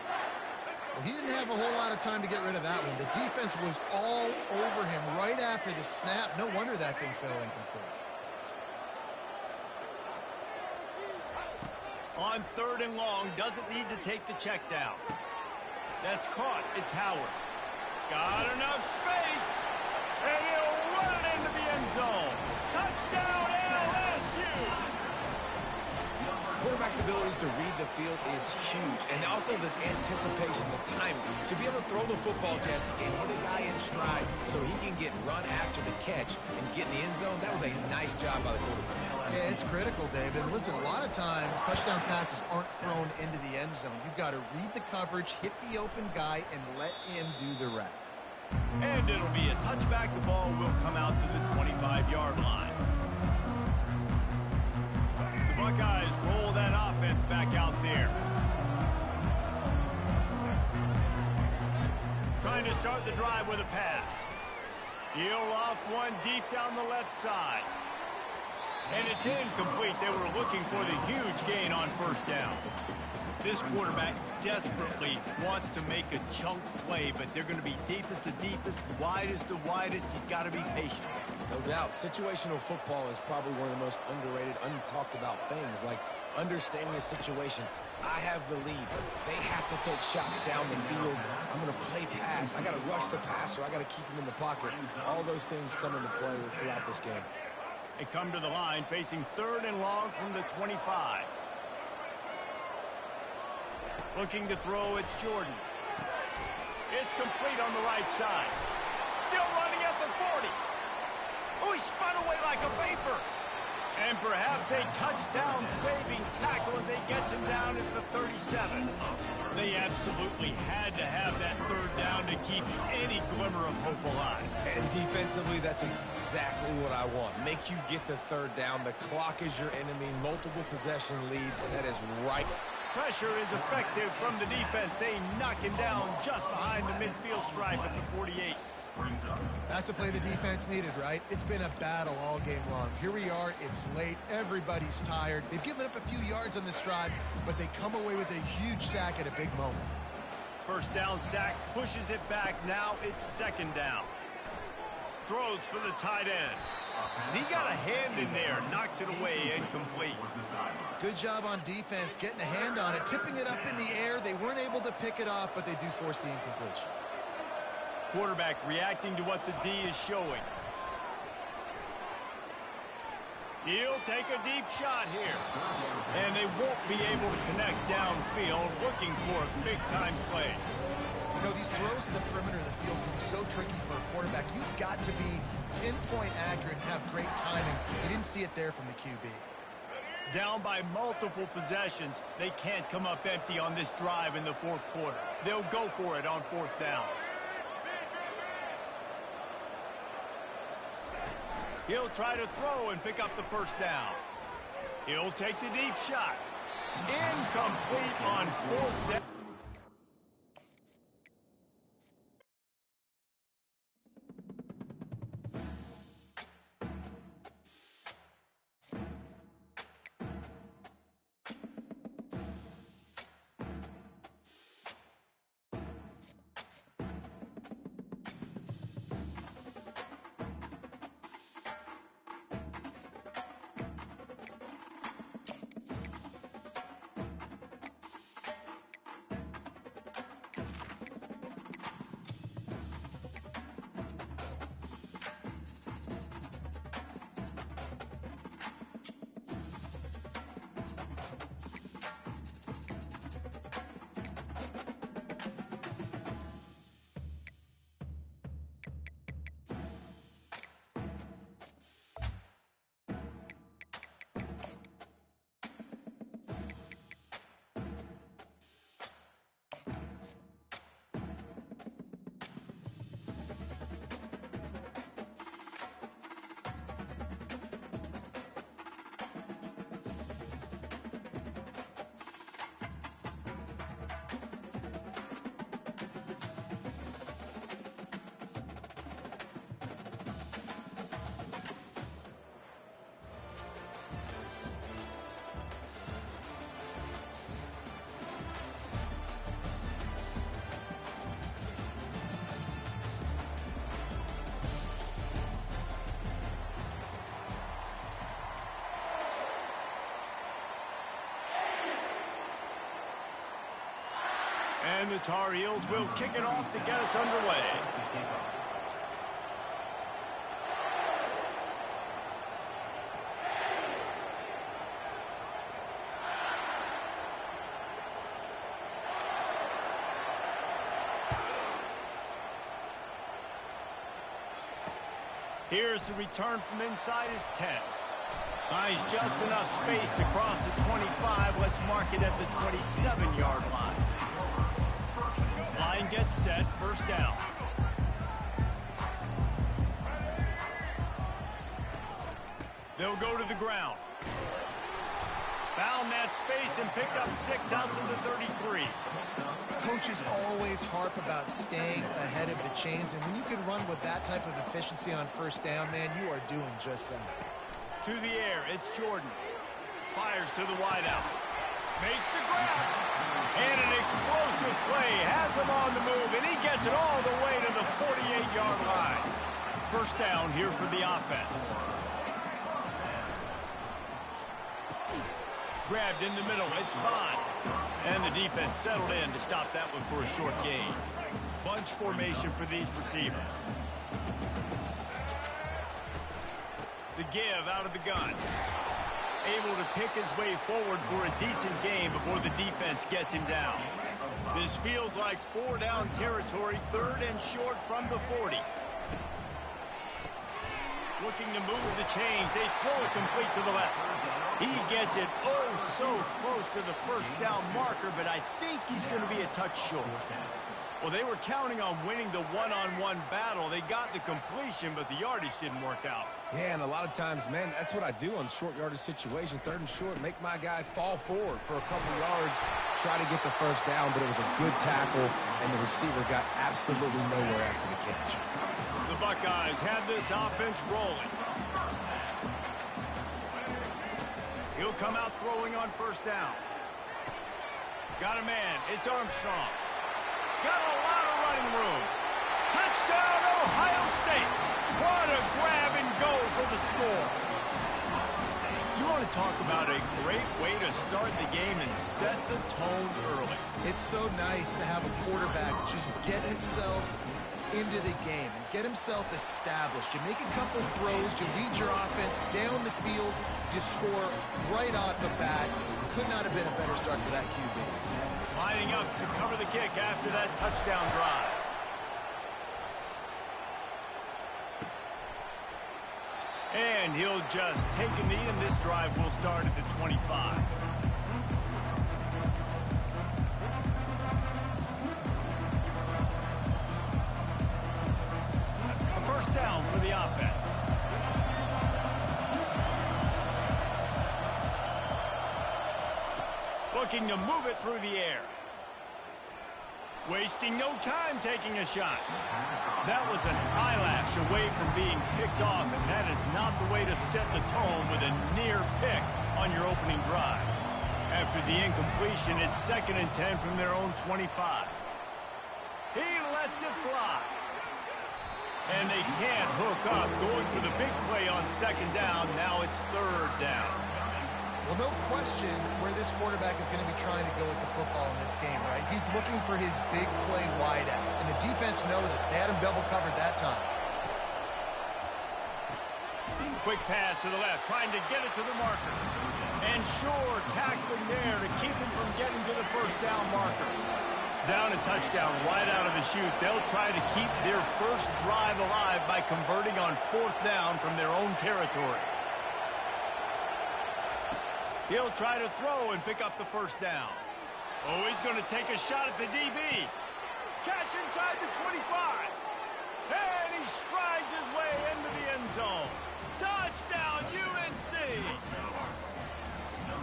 Speaker 2: Well, he didn't have a whole lot of time to get rid of that one. The defense was all over him right after the snap. No wonder that thing fell incomplete.
Speaker 1: On 3rd and long, doesn't need to take the check down. That's caught. It's Howard. Got enough space, and he'll run it into the end zone. Touchdown, LSU!
Speaker 3: Quarterback quarterback's abilities to read the field is huge, and also the anticipation, the timing. To be able to throw the football, Jesse, and hit a guy in stride so he can get run after the catch and get in the end zone, that was a nice job by the quarterback.
Speaker 2: Yeah, it's critical, David. And listen, a lot of times touchdown passes aren't thrown into the end zone. You've got to read the coverage, hit the open guy, and let him do the rest.
Speaker 1: And it'll be a touchback. The ball will come out to the 25-yard line. The Buckeyes roll that offense back out there. Trying to start the drive with a pass. Heel off one deep down the left side. And it's incomplete. They were looking for the huge gain on first down. This quarterback desperately wants to make a chunk play, but they're going to be deepest to deepest, widest to widest. He's got to be patient.
Speaker 3: No doubt. Situational football is probably one of the most underrated, untalked about things, like understanding the situation. I have the lead. They have to take shots down the field. I'm going to play pass. I got to rush the passer. I got to keep him in the pocket. All those things come into play throughout this game.
Speaker 1: They come to the line facing 3rd and long from the 25. Looking to throw, it's Jordan. It's complete on the right side. Still running at the 40. Oh, he spun away like a vapor. And perhaps a touchdown-saving tackle as they gets him down at the 37. They absolutely had to have that 3rd down to keep any glimmer of hope alive.
Speaker 3: And defensively, that's exactly what I want. Make you get the 3rd down. The clock is your enemy. Multiple possession lead. That is right.
Speaker 1: Pressure is effective from the defense. They knock him down just behind the midfield stripe at the 48.
Speaker 2: That's a play the defense needed, right? It's been a battle all game long. Here we are. It's late. Everybody's tired. They've given up a few yards on this drive, but they come away with a huge sack at a big moment.
Speaker 1: First down sack, pushes it back. Now it's 2nd down. Throws for the tight end. And he got a hand in there, knocks it away, incomplete.
Speaker 2: Good job on defense, getting a hand on it, tipping it up in the air. They weren't able to pick it off, but they do force the incompletion.
Speaker 1: Quarterback reacting to what the D is showing. He'll take a deep shot here. And they won't be able to connect downfield, looking for a big-time play.
Speaker 2: You know, these throws to the perimeter of the field can be so tricky for a quarterback. You've got to be pinpoint accurate and have great timing. You didn't see it there from the QB.
Speaker 1: Down by multiple possessions, they can't come up empty on this drive in the 4th quarter. They'll go for it on 4th down. He'll try to throw and pick up the 1st down. He'll take the deep shot. Incomplete on 4th down. And the Tar Heels will kick it off to get us underway. Here's the return from inside his 10. He's just enough space to cross the 25. Let's mark it at the 27-yard line. Line gets set, first down. They'll go to the ground. Found that space and picked up 6 out to the 33.
Speaker 2: Coaches always harp about staying ahead of the chains, and when you can run with that type of efficiency on first down, man, you are doing just that.
Speaker 1: To the air, it's Jordan. Fires to the wideout. Makes the grab. And an explosive play has him on the move, and he gets it all the way to the 48-yard line. First down here for the offense. Grabbed in the middle, it's Bond. And the defense settled in to stop that one for a short gain. Bunch formation for these receivers. The give out of the gun. Able to pick his way forward for a decent gain before the defense gets him down. This feels like 4-down territory, 3rd and short from the 40. Looking to move the chains. They throw it complete to the left. He gets it oh so close to the first down marker, but I think he's going to be a touch short. Well, they were counting on winning the one-on-one battle. They got the completion, but the yardage didn't work out.
Speaker 3: Yeah, and a lot of times, man, that's what I do on short yardage situation. 3rd and short, make my guy fall forward for a couple yards, try to get the first down, but it was a good tackle, and the receiver got absolutely nowhere after the catch.
Speaker 1: The Buckeyes have this offense rolling. He'll come out throwing on first down. Got a man. It's Armstrong. Got a lot of running room. Touchdown, Ohio State. What a grab and go for the score. You want to talk about a great way to start the game and set the tone early.
Speaker 2: It's so nice to have a quarterback just get himself into the game and get himself established. You make a couple throws, you lead your offense down the field, you score right off the bat. Could not have been a better start for that QB.
Speaker 1: Lining up to cover the kick after that touchdown drive. And he'll just take a knee, and this drive will start at the 25. A first down for the offense. Looking to move it through the air. Wasting no time taking a shot. That was an eyelash away from being picked off, and that is not the way to set the tone with a near pick on your opening drive. After the incompletion, it's 2nd and 10 from their own 25. He lets it fly. And they can't hook up, going for the big play on 2nd down. Now it's 3rd down.
Speaker 2: Well, no question where this quarterback is going to be trying to go with the football in this game, right? He's looking for his big play wide out, and the defense knows it. They had him double covered that time.
Speaker 1: Quick pass to the left, trying to get it to the marker. And sure, tackling there to keep him from getting to the first down marker. Down a touchdown right out of the chute. They'll try to keep their first drive alive by converting on 4th down from their own territory. He'll try to throw and pick up the first down. Oh, he's going to take a shot at the DB. Catch inside the 25. And he strides his way into the end zone. Touchdown, UNC!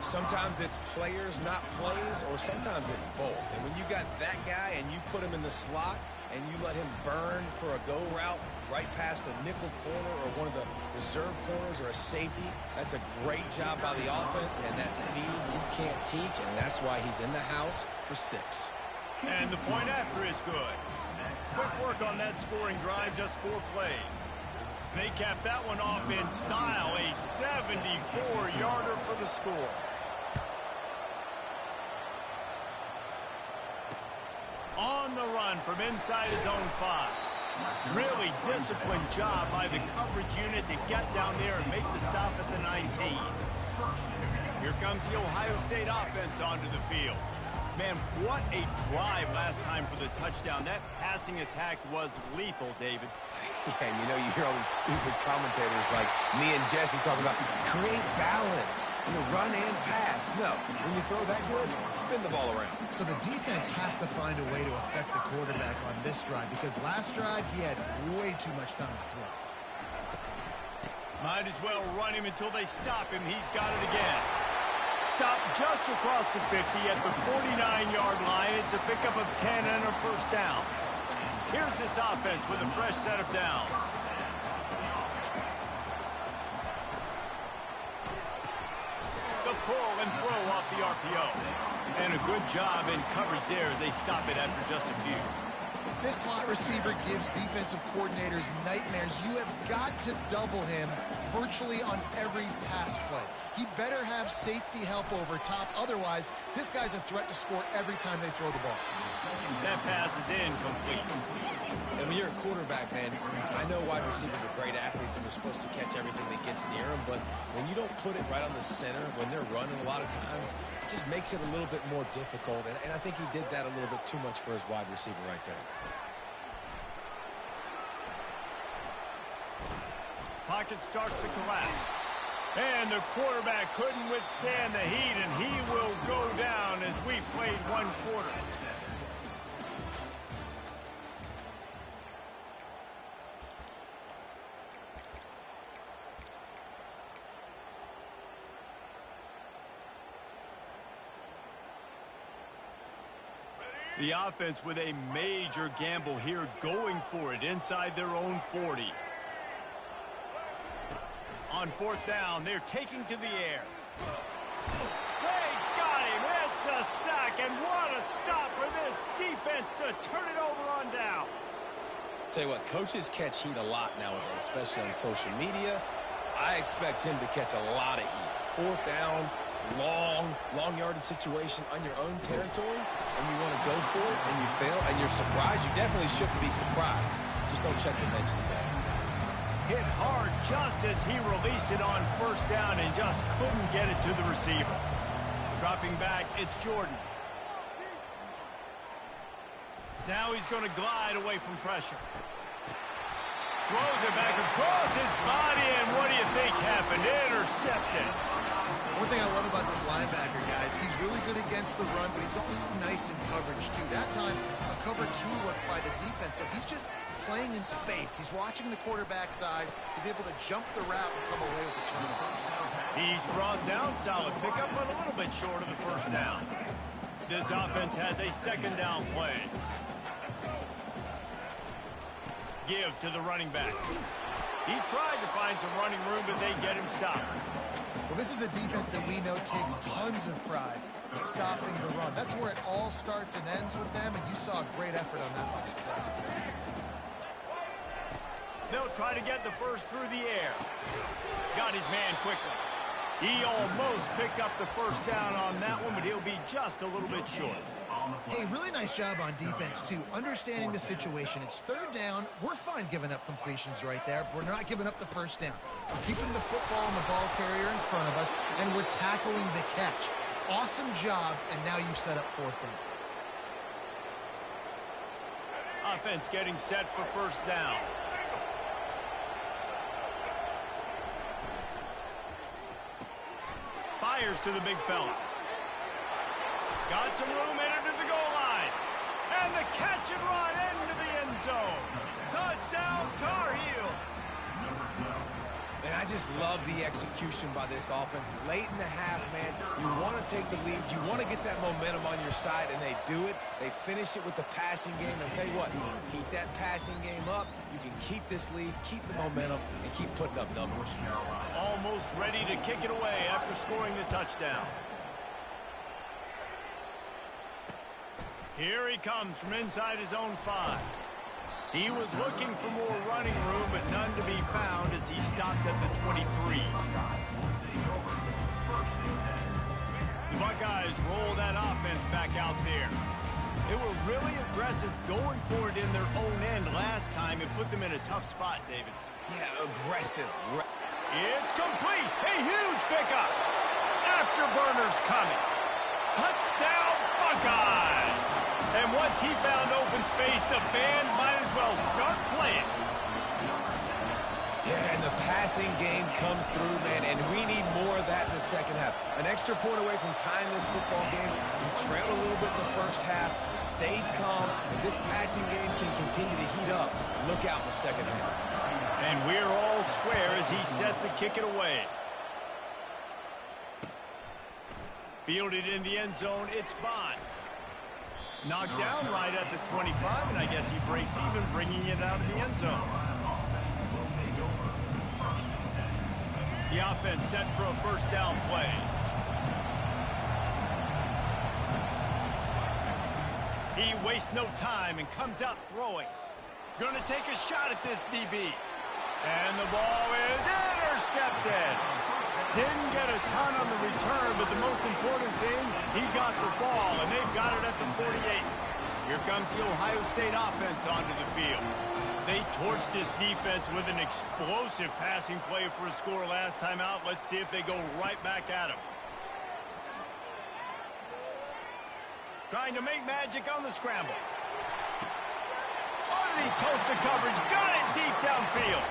Speaker 3: Sometimes it's players, not plays, or sometimes it's both. And when you got that guy and you put him in the slot and you let him burn for a go route right past a nickel corner or one of the reserve corners or a safety, that's a great job by the offense, and that speed you can't teach, and that's why he's in the house for 6.
Speaker 1: And the point after is good. Quick work on that scoring drive, just 4 plays. They capped that one off in style, a 74-yarder for the score. On the run from inside his own 5. Really disciplined job by the coverage unit to get down there and make the stop at the 19. Here comes the Ohio State offense onto the field. Man, what a drive last time for the touchdown. That passing attack was lethal, David.
Speaker 3: Yeah, and you know, you hear all these stupid commentators like me and Jesse talking about create balance, run and pass. No, when you throw that good, spin the ball around.
Speaker 2: So the defense has to find a way to affect the quarterback on this drive because last drive he had way too much time to throw.
Speaker 1: Might as well run him until they stop him. He's got it again. Stop just across the 50 at the 49-yard line. It's a pickup of 10 and a first down. Here's this offense with a fresh set of downs. The pull and throw off the RPO. And a good job in coverage there as they stop it after just a few.
Speaker 2: This slot receiver gives defensive coordinators nightmares. You have got to double him virtually on every pass play. He better have safety help over top. Otherwise, this guy's a threat to score every time they throw the ball.
Speaker 1: That pass is incomplete.
Speaker 3: And when you're a quarterback, man, I know wide receivers are great athletes and they're supposed to catch everything that gets near them, but when you don't put it right on the center, when they're running a lot of times, it just makes it a little bit more difficult. And I think he did that a little bit too much for his wide receiver right there.
Speaker 1: Pocket starts to collapse. And the quarterback couldn't withstand the heat, and he will go down as we played one quarter. The offense with a major gamble here, going for it inside their own 40. On fourth down, they're taking to the air. They got him. It's a sack, and what a stop for this defense to turn it over on downs.
Speaker 3: Tell you what, coaches catch heat a lot nowadays, especially on social media. I expect him to catch a lot of heat. Fourth down, long yardage situation on your own territory, and you want to go for it, and you fail, and you're surprised. You definitely shouldn't be surprised. Just don't check the mentions there.
Speaker 1: Hit hard just as he released it on first down and just couldn't get it to the receiver. Dropping back, it's Jordan. Now he's going to glide away from pressure. Throws it back across his body, and what do you think happened? Intercepted.
Speaker 2: One thing I love about this linebacker, guys, he's really good against the run, but he's also nice in coverage, too. That time, a cover two look by the defense, so he's just playing in space. He's watching the quarterback's eyes. He's able to jump the route and come away with a turnover.
Speaker 1: He's brought down, solid pickup, but a little bit short of the first down. This offense has a second down play. Give to the running back. He tried to find some running room, but they get him stopped.
Speaker 2: Well, this is a defense that we know takes tons of pride stopping the run. That's where it all starts and ends with them, and you saw a great effort on that last play.
Speaker 1: They'll try to get the first through the air. Got his man quickly. He almost picked up the first down on that one, but he'll be just a little bit short.
Speaker 2: Hey, really nice job on defense, too, understanding the situation. It's third down. We're fine giving up completions right there. We're not giving up the first down. We're keeping the football and the ball carrier in front of us, and we're tackling the catch. Awesome job, and now you set up fourth down.
Speaker 1: Offense getting set for first down. Fires to the big fella. Got some room, entered to the goal line. And the catch and run into the end zone. Touchdown, Tar Heels.
Speaker 3: And I just love the execution by this offense. Late in the half, man, you want to take the lead. You want to get that momentum on your side, and they do it. They finish it with the passing game. I'll tell you what, keep that passing game up. You can keep this lead, keep the momentum, and keep putting up numbers.
Speaker 1: Almost ready to kick it away after scoring the touchdown. Here he comes from inside his own 5. He was looking for more running room, but none to be found as he stopped at the 23. The Buckeyes roll that offense back out there. They were really aggressive going for it in their own end last time and put them in a tough spot, David.
Speaker 3: Yeah, aggressive.
Speaker 1: It's complete. A huge pickup. Afterburners coming. Touchdown, Buckeyes. And once he found open space, the band might as well start playing.
Speaker 3: Yeah, and the passing game comes through, man, and we need more of that in the second half. An extra point away from tying this football game. We trailed a little bit in the first half, stayed calm, and this passing game can continue to heat up. Look out in the second half.
Speaker 1: And we're all square as he's set to kick it away. Fielded in the end zone, it's Bond. Knocked down right at the 25, and I guess he breaks even, bringing it out of the end zone. The offense set for a first down play. He wastes no time and comes out throwing. Gonna take a shot at this DB. And the ball is intercepted. Didn't get a ton on the return, but the most important thing, he got the ball, and they've got it at the 48. Here comes the Ohio State offense onto the field. They torched this defense with an explosive passing play for a score last time out. Let's see if they go right back at him. Trying to make magic on the scramble. Underneath toasted coverage, got it deep downfield.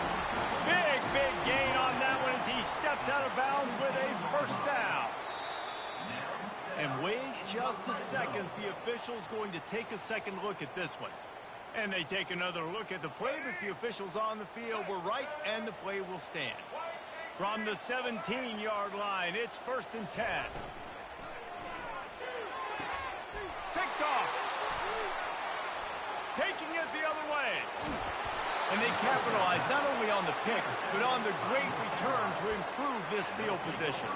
Speaker 1: Big gain on that one as he steps out of bounds with a first down. And wait just a second, the official's going to take a second look at this one. And they take another look at the play, but the officials on the field were right, and the play will stand. From the 17-yard line, it's 1st and 10. Picked off. Taking it the other way. And they capitalized not only on the pick, but on the great return to improve this field position.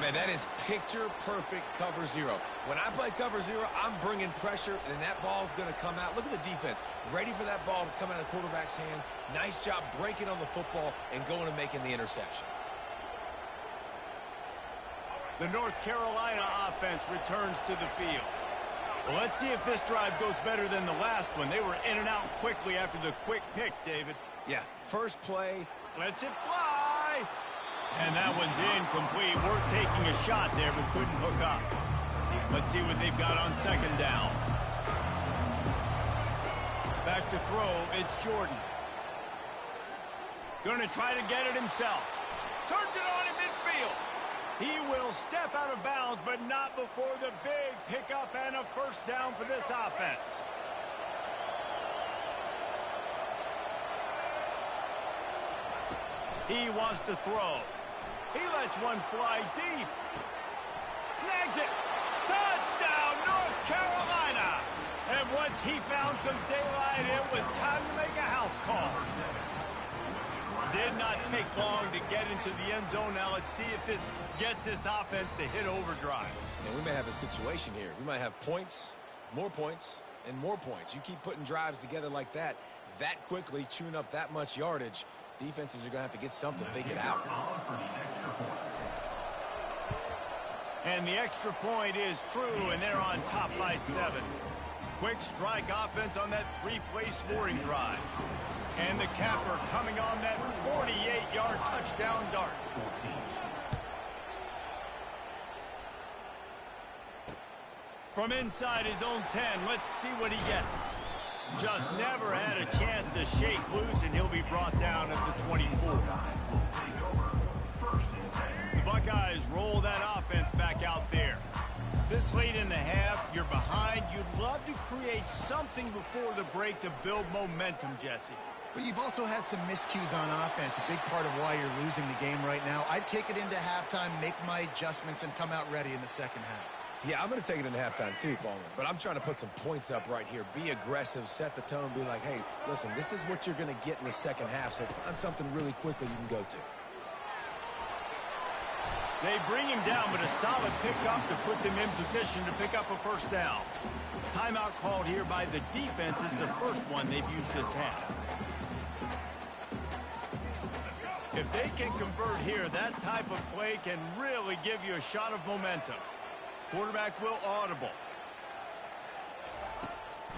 Speaker 3: Man, that is picture-perfect cover zero. When I play cover zero, I'm bringing pressure, and that ball's going to come out. Look at the defense. Ready for that ball to come out of the quarterback's hand. Nice job breaking on the football and going and making the interception.
Speaker 1: The North Carolina offense returns to the field. Well, let's see if this drive goes better than the last one. They were in and out quickly after the quick pick, David.
Speaker 3: Yeah, first play.
Speaker 1: Lets it fly. And that one's incomplete. Worth taking a shot there, but couldn't hook up. Let's see what they've got on second down. Back to throw, it's Jordan. Gonna try to get it himself. Turns it on in midfield. He will step out of bounds, but not before the big pickup and a first down for this offense. He wants to throw. He lets one fly deep. Snags it. Touchdown, North Carolina. And once he found some daylight, it was time to make a house call. Did not take long to get into the end zone. Now let's see if this gets this offense to hit overdrive.
Speaker 3: And we may have a situation here. We might have points, and more points. You keep putting drives together like that quickly, chewing up that much yardage, defenses are going to have to get something figured out.
Speaker 1: And the extra point is true, and they're on top by 7. Quick strike offense on that 3-play scoring drive. And the capper coming on that 48-yard touchdown dart. From inside his own 10, let's see what he gets. Just never had a chance to shake loose, and he'll be brought down at the 24. The Buckeyes roll that offense back out there. This late in the half, you're behind. You'd love to create something before the break to build momentum, Jesse.
Speaker 2: But you've also had some miscues on offense, a big part of why you're losing the game right now. I'd take it into halftime, make my adjustments, and come out ready in the second half.
Speaker 3: Yeah, I'm going to take it into halftime too, Palmer. But I'm trying to put some points up right here. Be aggressive, set the tone, be like, hey, listen, this is what you're going to get in the second half, so find something really quickly you can go to.
Speaker 1: They bring him down, but a solid pickup to put them in position to pick up a first down. Timeout called here by the defense is the first one they've used this half. If they can convert here, that type of play can really give you a shot of momentum. Quarterback will audible.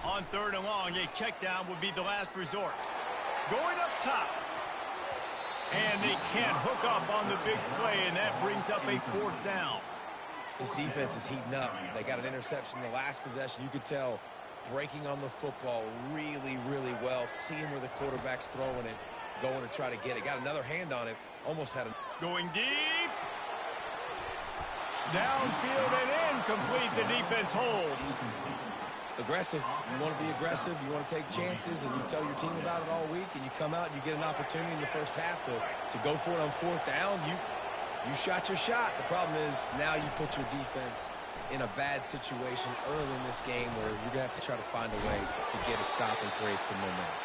Speaker 1: On 3rd and long, a check down would be the last resort. Going up top. And they can't hook up on the big play, and that brings up a 4th down.
Speaker 3: This defense is heating up. They got an interception the last possession. You could tell breaking on the football really, really well, seeing where the quarterback's throwing it, going to try to get it. Got another hand on it. Almost had a...
Speaker 1: Going deep. Downfield and incomplete. The defense holds.
Speaker 3: Aggressive. You want to be aggressive. You want to take chances, and you tell your team about it all week, and you come out and you get an opportunity in the first half to go for it on fourth down. You shot your shot. The problem is now you put your defense in a bad situation early in this game where you're going to have to try to find a way to get a stop and create some momentum.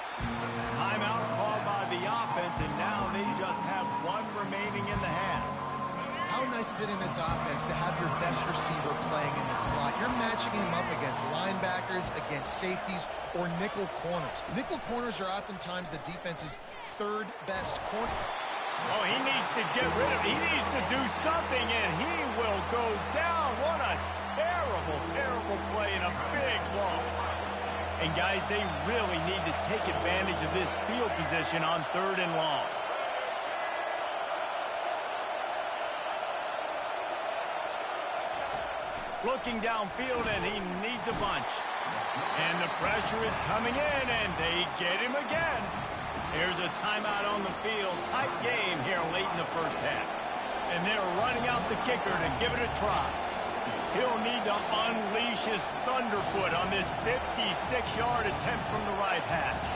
Speaker 1: Timeout called by the offense, and now they just have one remaining in the half.
Speaker 2: How nice is it in this offense to have your best receiver playing in the slot? You're matching him up against linebackers, against safeties, or nickel corners. Nickel corners are oftentimes the defense's third best corner.
Speaker 1: Oh, he needs to get rid of it. He needs to do something, and he will go down. What a terrible, terrible play and a big loss. And, guys, they really need to take advantage of this field position on 3rd and long. Looking downfield, and he needs a bunch. And the pressure is coming in, and they get him again. Here's a timeout on the field. Tight game here late in the first half. And they're running out the kicker to give it a try. He'll need to unleash his thunderfoot on this 56-yard attempt from the right hash.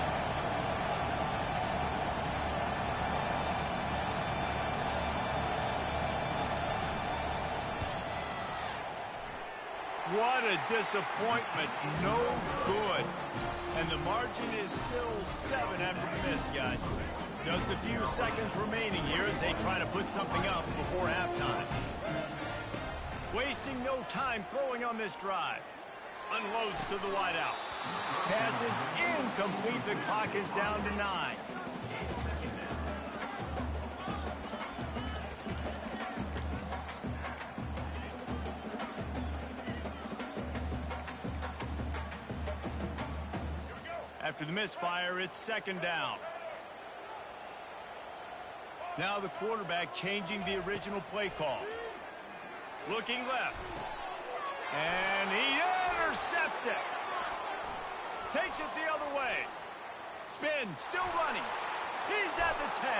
Speaker 1: What a disappointment. No good. And the margin is still 7 after the miss, guys. Just a few seconds remaining here as they try to put something up before halftime. Wasting no time throwing on this drive. Unloads to the wideout. Pass is incomplete. The clock is down to 9. After the misfire, it's 2nd down. Now the quarterback changing the original play call. Looking left. And he intercepts it. Takes it the other way. Spin, still running. He's at the 10.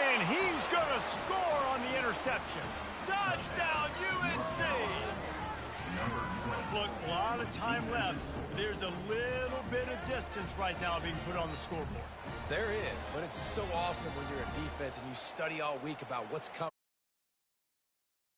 Speaker 1: And he's going to score on the interception. Touchdown, UNC! Look, a lot of time left. There's a little bit of distance right now being put on the scoreboard.
Speaker 3: There is, but it's so awesome when you're a defense and you study all week about what's coming.